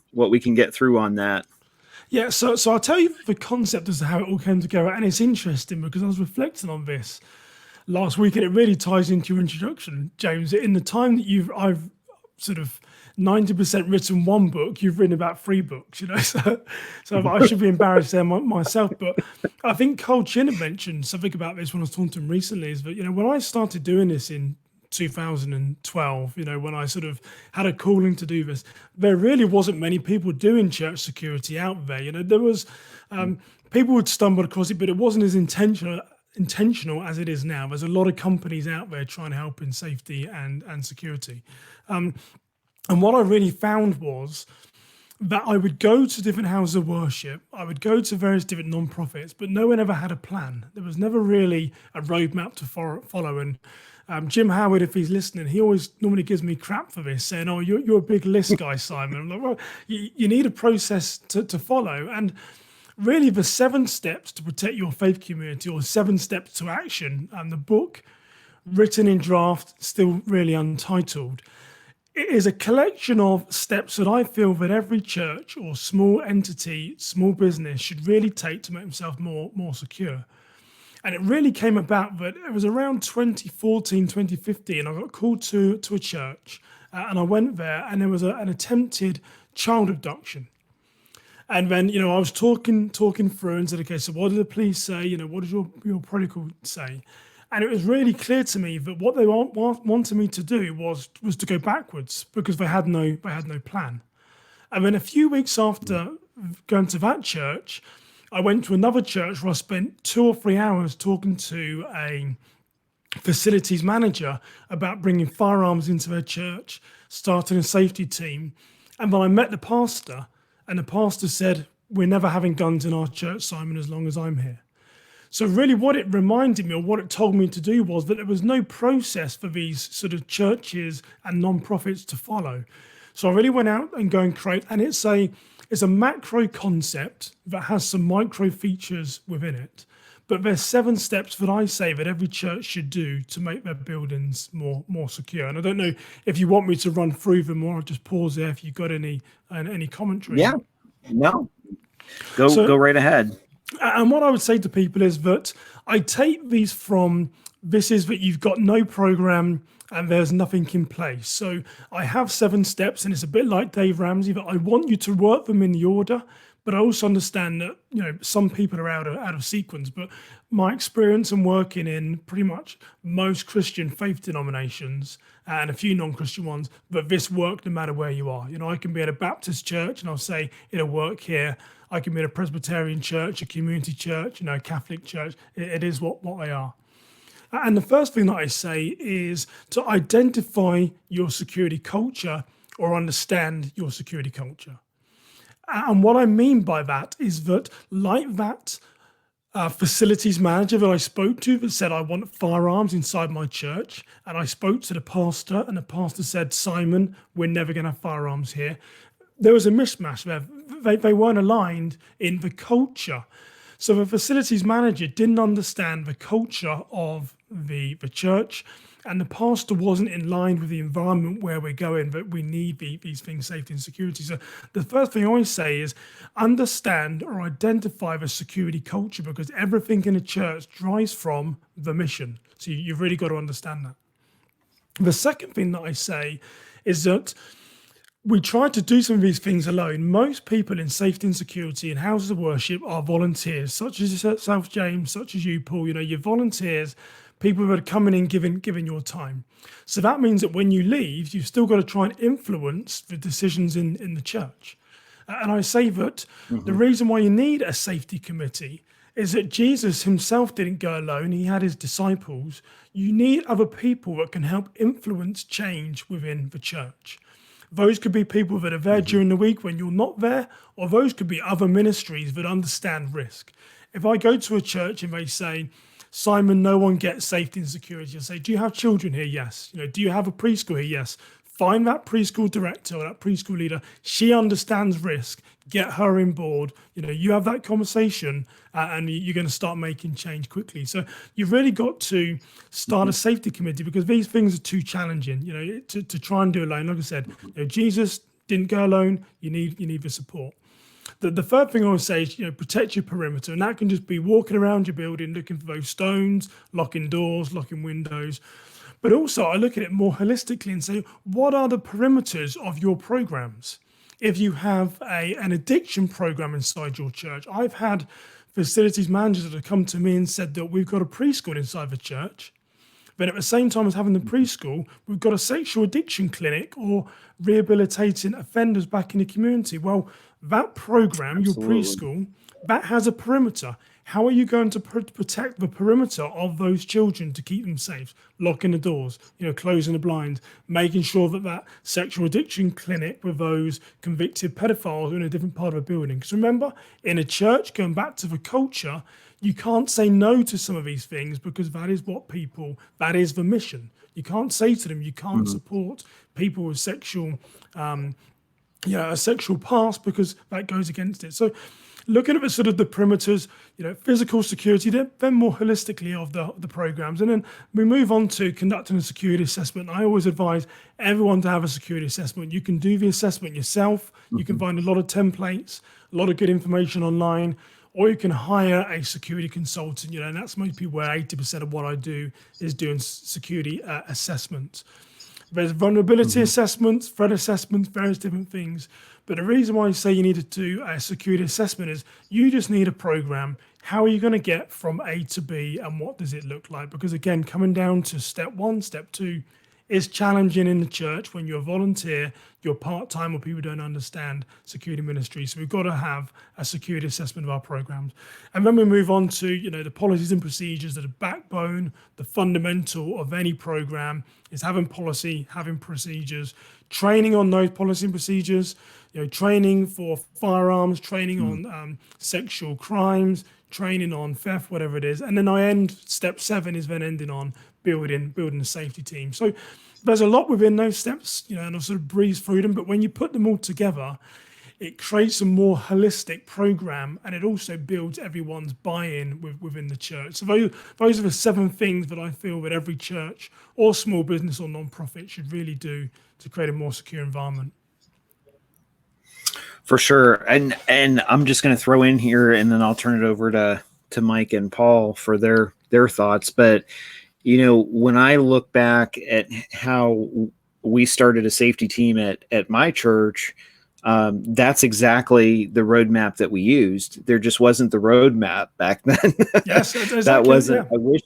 get through on that. Yeah, so I'll tell you the concept as to how it all came together, and it's interesting because I was reflecting on this last week, and it really ties into your introduction, James. In the time that I've sort of 90% written one book, you've written about 3 books, so I should be embarrassed there myself. But I think Carl Chin had mentioned something about this when I was talking to him recently, is that, when I started doing this in 2012, when I sort of had a calling to do this, there really wasn't many people doing church security out there. There was, people would stumble across it, but it wasn't as intentional as it is now. There's a lot of companies out there trying to help in safety and security. And what I really found was that I would go to different houses of worship, I would go to various different non-profits, but no one ever had a plan. There was never really a roadmap to follow. And Jim Howard, if he's listening, he always normally gives me crap for this, saying, "Oh, you're a big list guy, Simon." I'm like, well, you need a process to follow. And really, the 7 steps to protect your faith community, or 7 steps to action, and the book, written in draft, still really untitled, it is a collection of steps that I feel that every church or small entity, small business should really take to make themselves more secure. And it really came about that it was around 2014, 2015, I got called to a church, and I went there, and there was an attempted child abduction. And then, I was talking through and said, okay, so what did the police say? What does your protocol say? And it was really clear to me that what they wanted me to do was to go backwards, because they had no plan. And then a few weeks after going to that church, I went to another church where I spent 2 or 3 hours talking to a facilities manager about bringing firearms into their church, starting a safety team. And then I met the pastor, and the pastor said, "We're never having guns in our church, Simon, as long as I'm here." So really what it reminded me, or what it told me to do, was that there was no process for these sort of churches and non-profits to follow. So I really went out and go and create, and it's a macro concept that has some micro features within it. But there's 7 steps that I say that every church should do to make their buildings more secure. And I don't know if you want me to run through them, or I'll just pause there if you've got any commentary. Yeah, no, go right ahead. And what I would say to people is that I take these from, this is that you've got no program and there's nothing in place. So I have 7 steps, and it's a bit like Dave Ramsey, that I want you to work them in the order, but I also understand that, some people are out of sequence. But my experience in working in pretty much most Christian faith denominations and a few non-Christian ones, that this works no matter where you are. I can be at a Baptist church and I'll say it'll work here. I can be at a Presbyterian church, a community church, a Catholic church. It is what they are. And the first thing that I say is to identify your security culture, or understand your security culture. And what I mean by that is that, like that facilities manager that I spoke to that said, I want firearms inside my church, and I spoke to the pastor, and the pastor said, Simon, we're never going to have firearms here. There was a mismatch there. They weren't aligned in the culture. So the facilities manager didn't understand the culture of the church, and the pastor wasn't in line with the environment where we're going, that we need these things, safety and security. So the first thing I always say is understand or identify the security culture, because everything in a church drives from the mission. So you've really got to understand that. The second thing that I say is that we try to do some of these things alone. Most people in safety and security and houses of worship are volunteers, such as yourself, James, such as you, Paul. You're volunteers, people who are coming in, giving your time. So that means that when you leave, you've still got to try and influence the decisions in the church. And I say that the reason why you need a safety committee is that Jesus himself didn't go alone. He had his disciples. You need other people that can help influence change within the church. Those could be people that are there during the week when you're not there, or those could be other ministries that understand risk. If I go to a church and they say, Simon, no one gets safety and security, I say, do you have children here? Yes. Do you have a preschool here? Yes. Find that preschool director or that preschool leader. She understands risk. Get her on board. You have that conversation and you're going to start making change quickly. So you've really got to start a safety committee, because these things are too challenging, to try and do alone. Like I said, Jesus didn't go alone. You need the support. The third thing I would say is, protect your perimeter. And that can just be walking around your building, looking for those stones, locking doors, locking windows. But also I look at it more holistically and say, what are the perimeters of your programs? If you have an addiction program inside your church, I've had facilities managers that have come to me and said that we've got a preschool inside the church, but at the same time as having the preschool, we've got a sexual addiction clinic or rehabilitating offenders back in the community. Well, that program, Absolutely. Your preschool, that has a perimeter. How are you going to protect the perimeter of those children to keep them safe? Locking the doors, closing the blinds, making sure that sexual addiction clinic with those convicted pedophiles are in a different part of a building. Because remember, in a church, going back to the culture, you can't say no to some of these things, because that is the mission. You can't say to them, you can't support people with sexual, a sexual past, because that goes against it. So looking at the sort of the perimeters, physical security, then more holistically of the programs. And then we move on to conducting a security assessment. I always advise everyone to have a security assessment. You can do the assessment yourself. You can find a lot of templates, a lot of good information online, or you can hire a security consultant, and that's mostly where 80% of what I do is doing security assessments. There's vulnerability assessments, threat assessments, various different things. But the reason why I say you need to do a security assessment is you just need a program. How are you going to get from A to B, and what does it look like? Because again, coming down to step 1, step 2 is challenging in the church when you're a volunteer, you're part-time, or people don't understand security ministry. So we've got to have a security assessment of our programs. And then we move on to, the policies and procedures that are backbone, the fundamental of any program is having policy, having procedures, training on those policy and procedures, training for firearms, training on sexual crimes, training on theft, whatever it is. And then step 7 is then ending on building a safety team. So there's a lot within those steps, and I've sort of breezed through them, but when you put them all together, it creates a more holistic program, and it also builds everyone's buy-in within the church. So those are the 7 things that I feel that every church or small business or non-profit should really do to create a more secure environment. For sure. And I'm just going to throw in here, and then I'll turn it over to Mike and Paul for their thoughts. But, when I look back at how we started a safety team at my church, that's exactly the roadmap that we used. There just wasn't the roadmap back then. Yes, exactly, that wasn't. Yeah.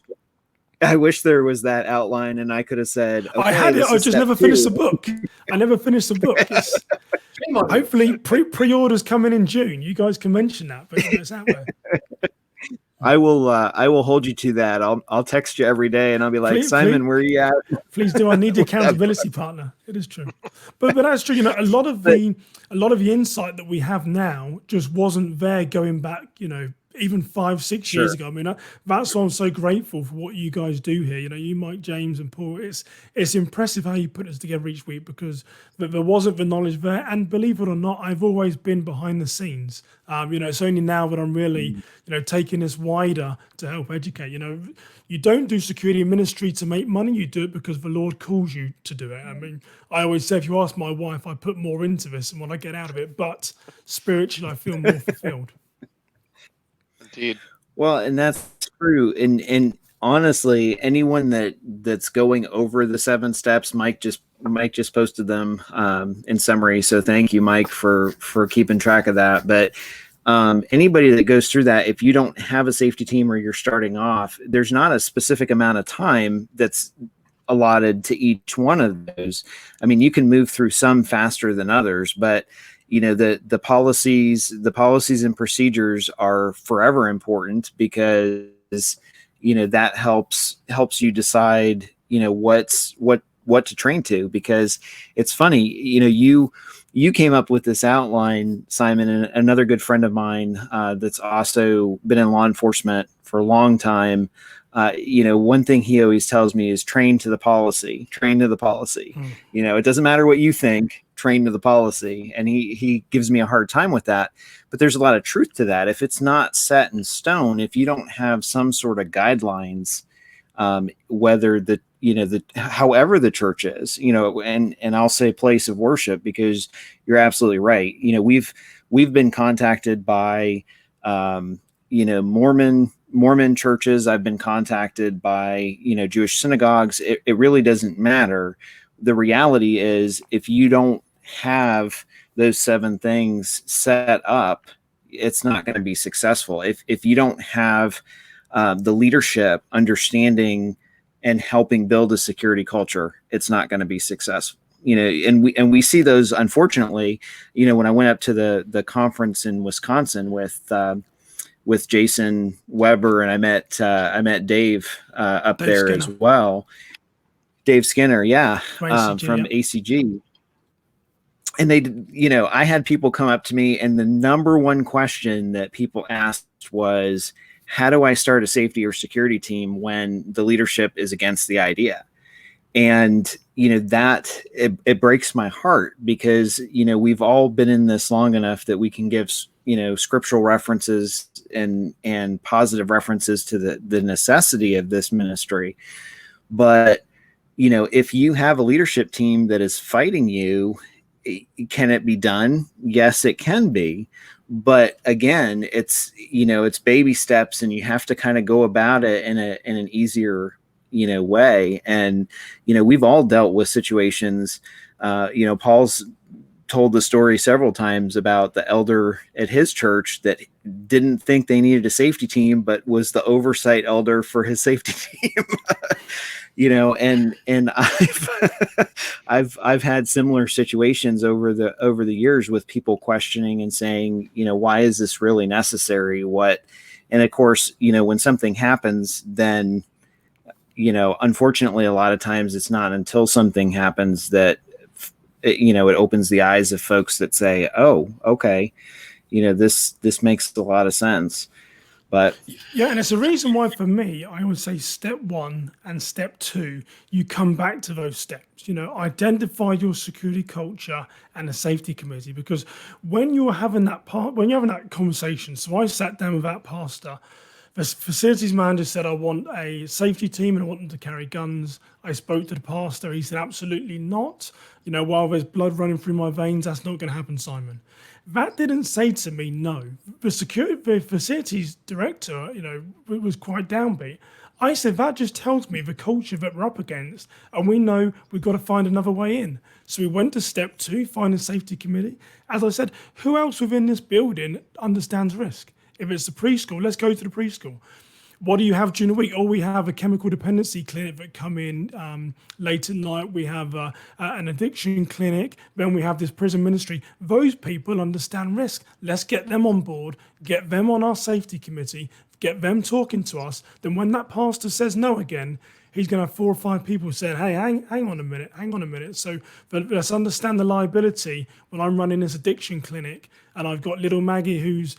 I wish there was that outline, and I could have said, okay, I had it. I just never finished the book. I never finished the book. Hopefully, pre-orders coming in June. You guys can mention that, but it's out there. I will hold you to that. I'll text you every day, and I'll be like, Simon, where are you at? Please do. I need the accountability partner. It is true, but that's true. A lot of the insight that we have now just wasn't there going back. Even 5-6 years ago. I mean, that's why I'm so grateful for what you guys do here. You, Mike, James, and Paul. It's impressive how you put us together each week, because there wasn't the knowledge there. And believe it or not, I've always been behind the scenes. It's only now that I'm really, taking this wider to help educate. You don't do security ministry to make money. You do it because the Lord calls you to do it. I mean, I always say, if you ask my wife, I put more into this than what I get out of it. But spiritually, I feel more fulfilled. Indeed. Well, and that's true. And honestly, anyone that's going over the 7 steps, Mike just posted them in summary. So thank you, Mike, for keeping track of that. But anybody that goes through that, if you don't have a safety team or you're starting off, there's not a specific amount of time that's allotted to each one of those. I mean, you can move through some faster than others, but the policies and procedures are forever important, because that helps you decide what to train to. Because it's funny, you came up with this outline, Simon, and another good friend of mine that's also been in law enforcement for a long time. One thing he always tells me is train to the policy. It doesn't matter what you think, train to the policy. And he gives me a hard time with that. But there's a lot of truth to that. If it's not set in stone, if you don't have some sort of guidelines, whether however the church is, and I'll say place of worship, because you're absolutely right. We've been contacted by, Mormon churches. I've been contacted by, Jewish synagogues. It really doesn't matter. The reality is, if you don't have those 7 things set up, it's not going to be successful. If you don't have the leadership understanding and helping build a security culture, it's not going to be successful. And we see those, unfortunately. When I went up to the conference in Wisconsin with Jason Weber, and I met Dave up Dave there Skinner as well. Dave Skinner, yeah, from ACG, from ACG. And I had people come up to me, and the number one question that people asked was, how do I start a safety or security team when the leadership is against the idea? And, that it breaks my heart, because, we've all been in this long enough that we can give, scriptural references and positive references to the necessity of this ministry. But, if you have a leadership team that is fighting you, can it be done? Yes, it can be. But again, it's baby steps, and you have to kind of go about it in an easier, way. And, we've all dealt with situations. Paul's told the story several times about the elder at his church that didn't think they needed a safety team, but was the oversight elder for his safety team. And I've had similar situations over the years with people questioning and saying, why is this really necessary? And of course, when something happens, then, unfortunately, a lot of times it's not until something happens that, it opens the eyes of folks that say, oh, okay, this makes a lot of sense. But yeah, and it's a reason why, for me, I would say step 1 and step 2, you come back to those steps. Identify your security culture and a safety committee, because when you're having that conversation, so I sat down with that pastor. The facilities manager said, I want a safety team and I want them to carry guns. I spoke to the pastor. He said, absolutely not. While there's blood running through my veins, that's not going to happen, Simon. That didn't say to me no. The facilities director, was quite downbeat. I said, that just tells me the culture that we're up against, and we know we've got to find another way in. So we went to step 2, find a safety committee. As I said, who else within this building understands risk? If it's the preschool, let's go to the preschool. What do you have during the week? We have a chemical dependency clinic that come in late at night. We have an addiction clinic. Then we have this prison ministry. Those people understand risk. Let's get them on board, get them on our safety committee, get them talking to us. Then when that pastor says no again, he's going to have 4 or 5 people saying, hey, hang on a minute. So let's understand the liability when I'm running this addiction clinic and I've got little Maggie who's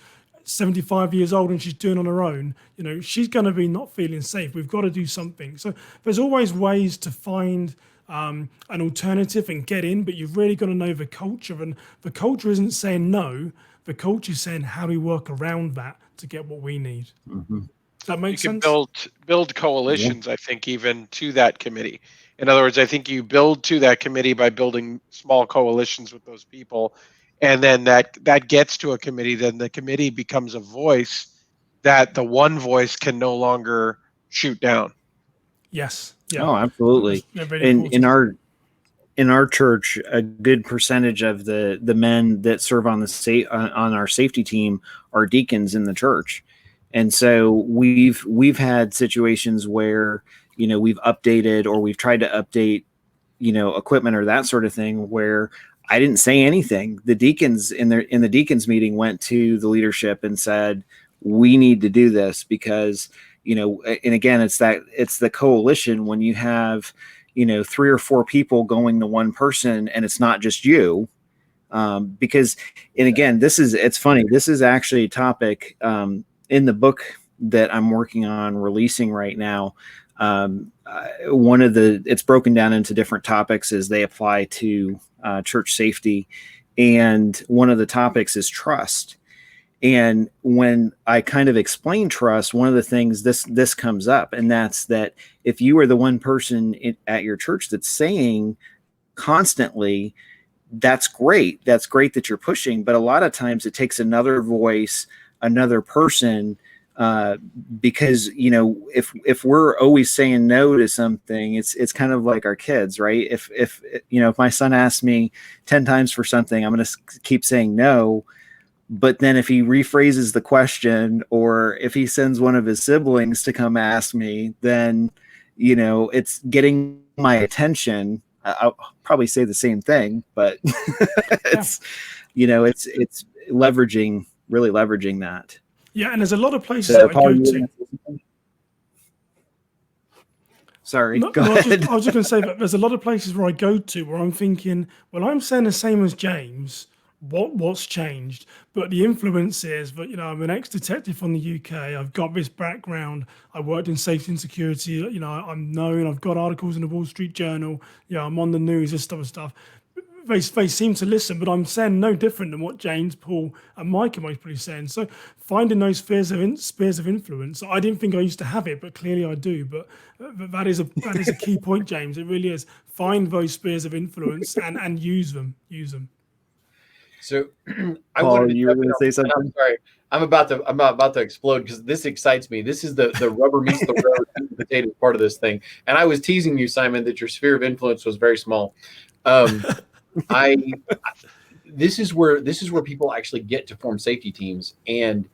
75 years old and she's doing on her own, she's going to be not feeling safe. We've got to do something. So there's always ways to find an alternative and get in, but you've really got to know the culture. And the culture isn't saying no. The culture is saying, how do we work around that to get what we need? Mm-hmm. Does that make sense? You can build coalitions, I think, even to that committee. In other words, I think you build to that committee by building small coalitions with those people. And then that gets to a committee, then the committee becomes a voice that the one voice can no longer shoot down. Yes. Yeah. Oh, absolutely. In our church, a good percentage of the men that serve on on our safety team are deacons in the church. And so we've had situations where, we've updated or we've tried to update, equipment or that sort of thing, where I didn't say anything. The deacons in the deacons meeting went to the leadership and said, we need to do this because, and again, it's the coalition when you have, 3 or 4 people going to one person and it's not just you. Because, and again, it's funny. This is actually a topic in the book that I'm working on releasing right now. It's broken down into different topics as they apply to church safety. And one of the topics is trust. And when I kind of explain trust, one of the things this comes up, and that's that if you are the one person at your church that's saying constantly, that's great. That's great that you're pushing. But a lot of times it takes another voice, another person, because, if we're always saying no to something, it's kind of like our kids, right? If my son asks me 10 times for something, I'm going to keep saying no. But then if he rephrases the question, or if he sends one of his siblings to come ask me, then, it's getting my attention. I'll probably say the same thing, but it's really leveraging that. Yeah. And there's a lot of places that I go to. Sorry, go ahead. I was just going to say that there's a lot of places where I go to where I'm thinking, well, I'm saying the same as James. What's changed? But the influence is that, I'm an ex-detective from the UK. I've got this background. I worked in safety and security. I'm known. I've got articles in the Wall Street Journal. I'm on the news, this type of stuff. They seem to listen, but I'm saying no different than what James, Paul, and Mike are most probably saying. So finding those spheres of influence, I didn't think I used to have it, but clearly I do. But that is a key point, James. It really is. Find those spheres of influence and use them. So Paul, you were going to say something? I'm sorry. I'm about to explode because this excites me. This is the rubber meets the road potato part of this thing. And I was teasing you, Simon, that your sphere of influence was very small. This is where people actually get to form safety teams. And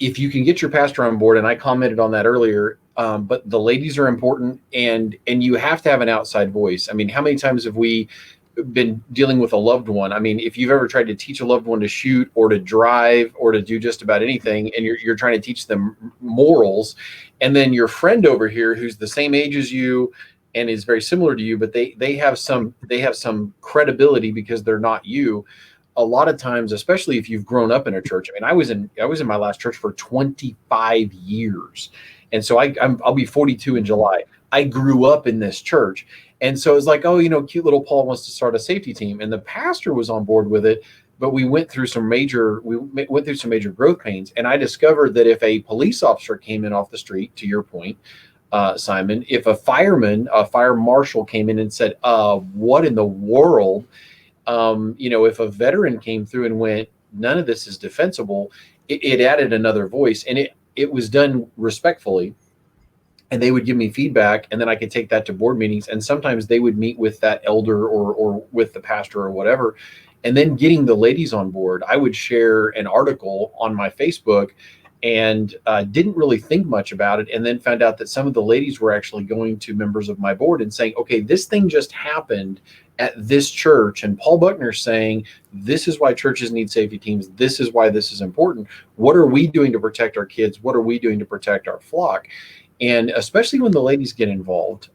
if you can get your pastor on board, and I commented on that earlier, but the ladies are important, and you have to have an outside voice. I mean, how many times have we been dealing with a loved one? I mean, if you've ever tried to teach a loved one to shoot or to drive or to do just about anything, and you're trying to teach them morals, and then your friend over here who's the same age as you and is very similar to you, but they have some credibility because they're not you. A lot of times, especially if you've grown up in a church. I mean, I was in my last church for 25 years, and so I'll be 42 in July. I grew up in this church. And so it's like, cute little Paul wants to start a safety team. And the pastor was on board with it, but we went through some major growth pains. And I discovered that if a police officer came in off the street, to your point, Simon, if a fire marshal came in and said, what in the world? If a veteran came through and went, none of this is defensible, it added another voice. And it was done respectfully. And they would give me feedback, and then I could take that to board meetings. And sometimes they would meet with that elder or with the pastor or whatever. And then getting the ladies on board, I would share an article on my Facebook and didn't really think much about it. And then found out that some of the ladies were actually going to members of my board and saying, okay, this thing just happened at this church. And Paul Buckner's saying, this is why churches need safety teams. This is why this is important. What are we doing to protect our kids? What are we doing to protect our flock? And especially when the ladies get involved,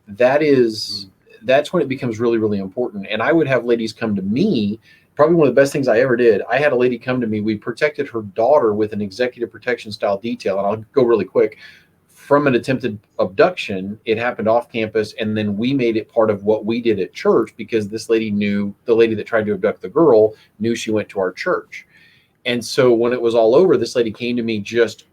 that's when it becomes really, really important. And I would have ladies come to me. Probably one of the best things I ever did. I had a lady come to me. We protected her daughter with an executive protection style detail. And I'll go really quick. From an attempted abduction, it happened off campus. And then we made it part of what we did at church because this lady knew, the lady that tried to abduct the girl knew she went to our church. And so when it was all over, this lady came to me just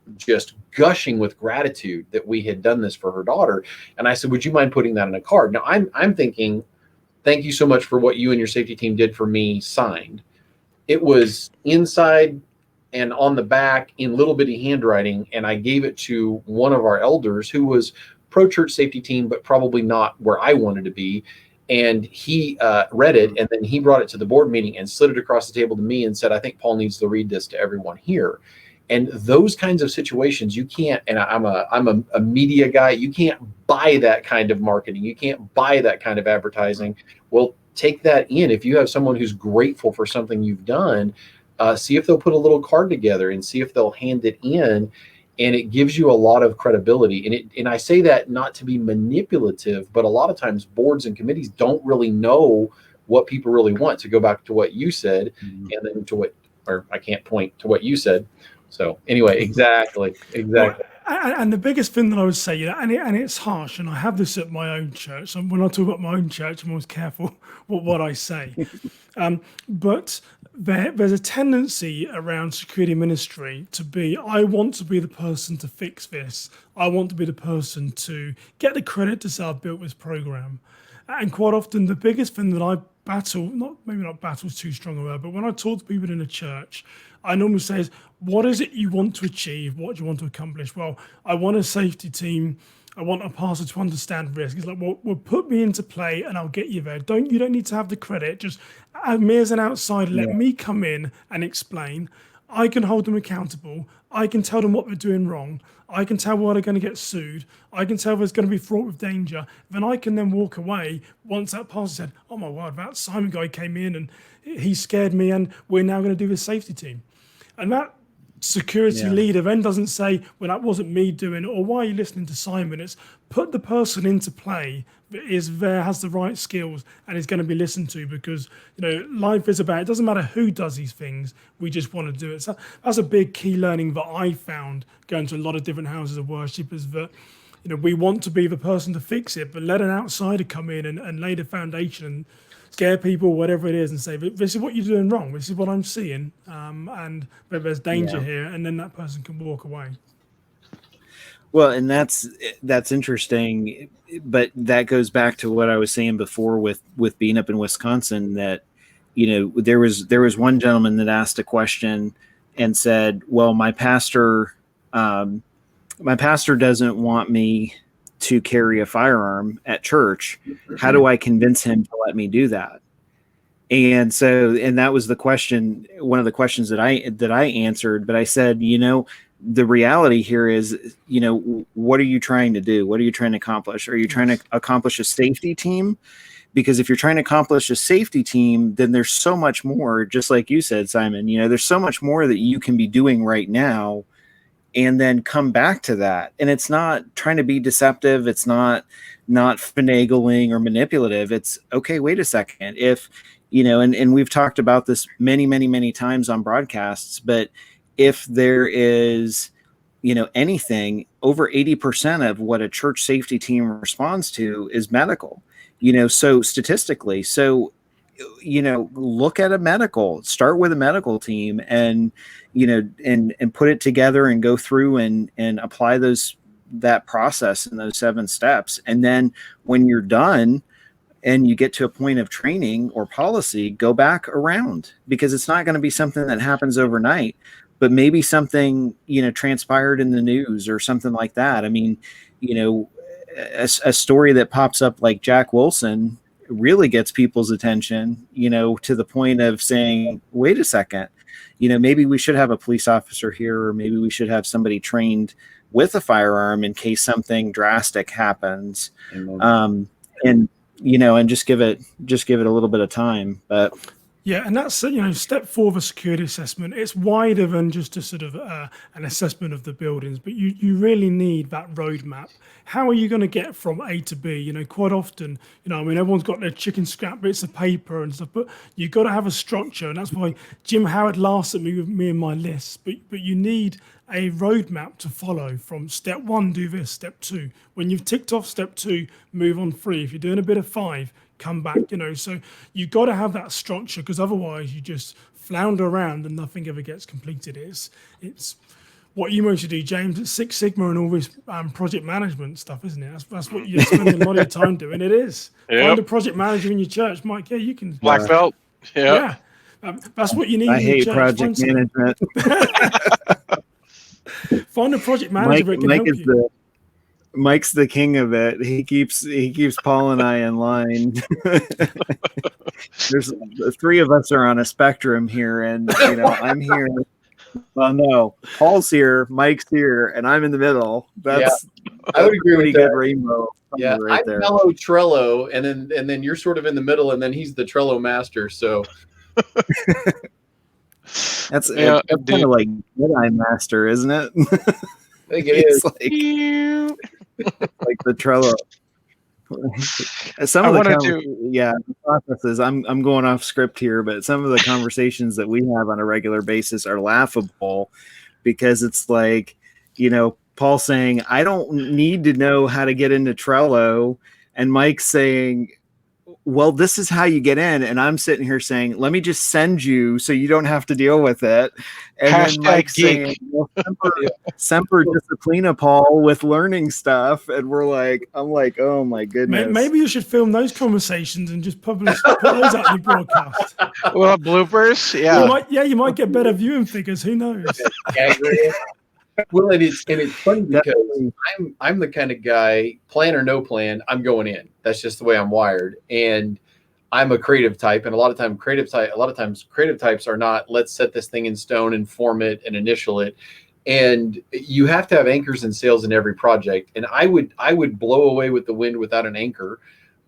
gushing with gratitude that we had done this for her daughter. And I said, would you mind putting that in a card? Now I'm thinking, thank you so much for what you and your safety team did for me, signed. It was inside and on the back in little bitty handwriting. And I gave it to one of our elders who was pro church safety team, but probably not where I wanted to be. And he read it, and then he brought it to the board meeting and slid it across the table to me and said, I think Paul needs to read this to everyone here. And those kinds of situations, you can't, and I'm a media guy, you can't buy that kind of marketing. You can't buy that kind of advertising. Well, take that in. If you have someone who's grateful for something you've done, see if they'll put a little card together and see if they'll hand it in. And it gives you a lot of credibility. And I say that not to be manipulative, but a lot of times boards and committees don't really know what people really want, to go back to what you said, and then to what, or I can't point to what you said. So anyway, exactly. Well, and the biggest thing that I would say, and it's harsh, and I have this at my own church. So when I talk about my own church, I'm always careful what I say. But there's a tendency around security ministry to be, I want to be the person to fix this. I want to be the person to get the credit to say I've built this program. And quite often, the biggest thing that I battle, maybe not battle is too strong a word, but when I talk to people in a church, I normally say, what is it you want to achieve? What do you want to accomplish? Well, I want a safety team. I want a pastor to understand risk. It's like, well, put me into play and I'll get you there. You don't need to have the credit. Just have me as an outsider. Let me come in and explain. I can hold them accountable. I can tell them what they're doing wrong. I can tell why they're going to get sued. I can tell there's going to be fraught with danger. Then I can then walk away once that pastor said, oh my word, that Simon guy came in and he scared me and we're now going to do the safety team. And that security leader then doesn't say, well, that wasn't me doing it, or why are you listening to Simon? It's put the person into play that is there, has the right skills, and is going to be listened to, because life is about, it doesn't matter who does these things, we just want to do it. So that's a big key learning that I found going to a lot of different houses of worship, is that we want to be the person to fix it, but let an outsider come in and lay the foundation and scare people, whatever it is, and say, this is what you're doing wrong, this is what I'm seeing, and there's danger here, and then that person can walk away. Well, and that's interesting, but that goes back to what I was saying before with being up in Wisconsin, that there was one gentleman that asked a question and said, well, my pastor doesn't want me to carry a firearm at church. How do I convince him to let me do that? And that was the question, one of the questions that I answered, but I said, the reality here is, what are you trying to do? What are you trying to accomplish? Are you trying to accomplish a safety team? Because if you're trying to accomplish a safety team, then there's so much more, just like you said, Simon, there's so much more that you can be doing right now, and then come back to that. And it's not trying to be deceptive. It's not finagling or manipulative. It's, okay, wait a second. If, and we've talked about this many, many, many times on broadcasts, but if there is, anything, over 80% of what a church safety team responds to is medical, so statistically. So, look at start with a medical team and, and put it together and go through and apply that process and those 7 steps. And then when you're done and you get to a point of training or policy, go back around, because it's not going to be something that happens overnight, but maybe something, transpired in the news or something like that. I mean, a story that pops up like Jack Wilson really gets people's attention, to the point of saying, wait a second, maybe we should have a police officer here, or maybe we should have somebody trained with a firearm in case something drastic happens. And just give it a little bit of time. But yeah, and that's step 4 of a security assessment. It's wider than just a sort of an assessment of the buildings, but you really need that roadmap. How are you going to get from A to B? Quite often, everyone's got their chicken scrap bits of paper and stuff, but you've got to have a structure, and that's why Jim Howard laughs at me with me and my lists. But you need a roadmap to follow. From step 1, do this. Step 2, when you've ticked off step 2, move on 3. If you're doing a bit of 5, come back, so you've got to have that structure, because otherwise you just flounder around and nothing ever gets completed. It's what you mostly do, James. It's Six Sigma and all this project management stuff, isn't it? That's what you're spending a lot of your time doing. It is. Find a project manager in your church, Mike. Yeah, you can. Black belt. Yeah. That's what you need. I hate project management. Find a project manager that can help you. Mike's the king of it. He keeps Paul and I in line. There's 3 of us are on a spectrum here, and I'm here. Well, no, Paul's here, Mike's here, and I'm in the middle. That's I would agree pretty with good that. rainbow. Yeah, right I'm there. mellow Trello, and then you're sort of in the middle, and then he's the Trello master. So That's Yeah, it's kind of like Jedi Master, isn't it? I think it It's is. like the Trello. Some I of the wanted to. processes. I'm going off script here, but some of the conversations that we have on a regular basis are laughable because it's like, Paul saying, "I don't need to know how to get into Trello," and Mike saying, "Well, this is how you get in," and I'm sitting here saying, "Let me just send you so you don't have to deal with it." And then Mike's geek. saying, "Well, Semper Disciplina, Paul, with learning stuff," and I'm like, "Oh my goodness." Maybe you should film those conversations and just put those out in the broadcast. Well, bloopers. Yeah. You might get better viewing figures. Who knows? Well, and it's funny because Definitely. I'm the kind of guy, plan or no plan, I'm going in. That's just the way I'm wired. And I'm a creative type, and a lot of times creative types are not, let's set this thing in stone and form it and initial it. And you have to have anchors and sails in every project. And I would blow away with the wind without an anchor.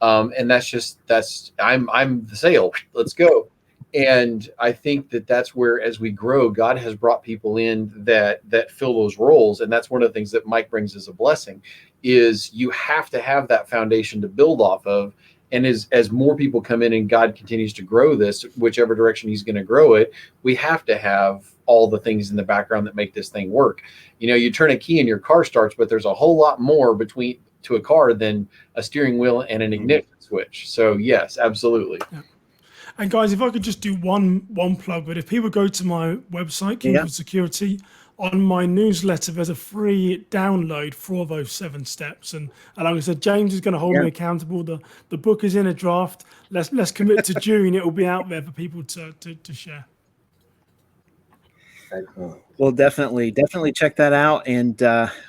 And I'm the sail. Let's go. And I think that's where, as we grow, God has brought people in that fill those roles. And that's one of the things that Mike brings as a blessing, is you have to have that foundation to build off of. And as more people come in and God continues to grow this, whichever direction he's going to grow it, we have to have all the things in the background that make this thing work. You turn a key and your car starts, but there's a whole lot more to a car than a steering wheel and an ignition switch. So yes, absolutely. Yeah. And guys, if I could just do one plug, but if people go to my website, Kingswood Security, on my newsletter, there's a free download for those 7 steps. And like I said, James is going to hold me accountable. The book is in a draft. Let's commit to June. It will be out there for people to share. Well, definitely check that out, and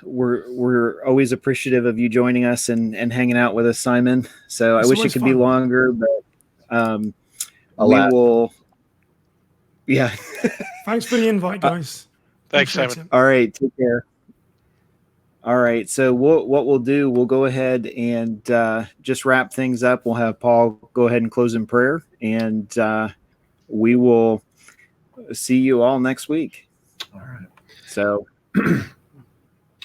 we're always appreciative of you joining us and hanging out with us, Simon. So I wish it could be longer, but we will. Yeah. Thanks for the invite, guys. Thanks, Simon. All right, take care. All right, so what we'll do, we'll go ahead and just wrap things up. We'll have Paul go ahead and close in prayer, and we will see you all next week. All right. So,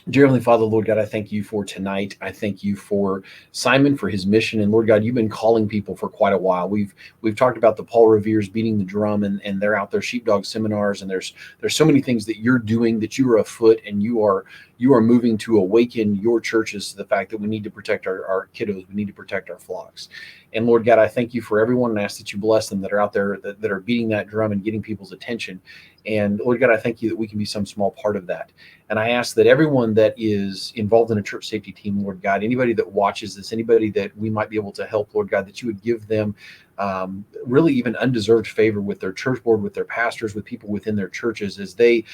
dear Heavenly Father, Lord God, I thank you for tonight. I thank you for Simon, for his mission. And Lord God, you've been calling people for quite a while. We've talked about the Paul Revere's beating the drum, and they're out there, sheepdog seminars, and there's so many things that you're doing, that you are afoot, and you are moving to awaken your churches to the fact that we need to protect our kiddos. We need to protect our flocks. And Lord God, I thank you for everyone, and ask that you bless them that are out there that are beating that drum and getting people's attention. And Lord God, I thank you that we can be some small part of that. And I ask that everyone that is involved in a church safety team, Lord God, anybody that watches this, anybody that we might be able to help, Lord God, that you would give them really even undeserved favor with their church board, with their pastors, with people within their churches, as they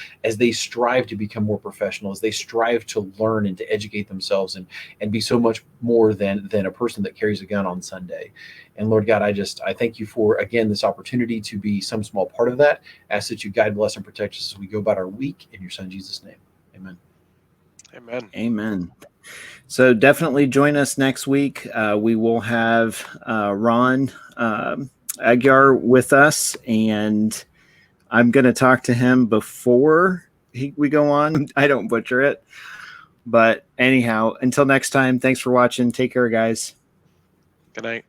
strive to become more professional, as they strive to learn and to educate themselves and be so much more than a person that carries a gun on Sunday. And Lord God, I thank you for, again, this opportunity to be some small part of that. Ask that you guide, bless, and protect us as we go about our week, in your Son Jesus' name. Amen. Amen. Amen. So definitely join us next week. We will have Ron Aguiar with us, and I'm going to talk to him before we go on. I don't butcher it. But anyhow, until next time, thanks for watching. Take care, guys. Good night.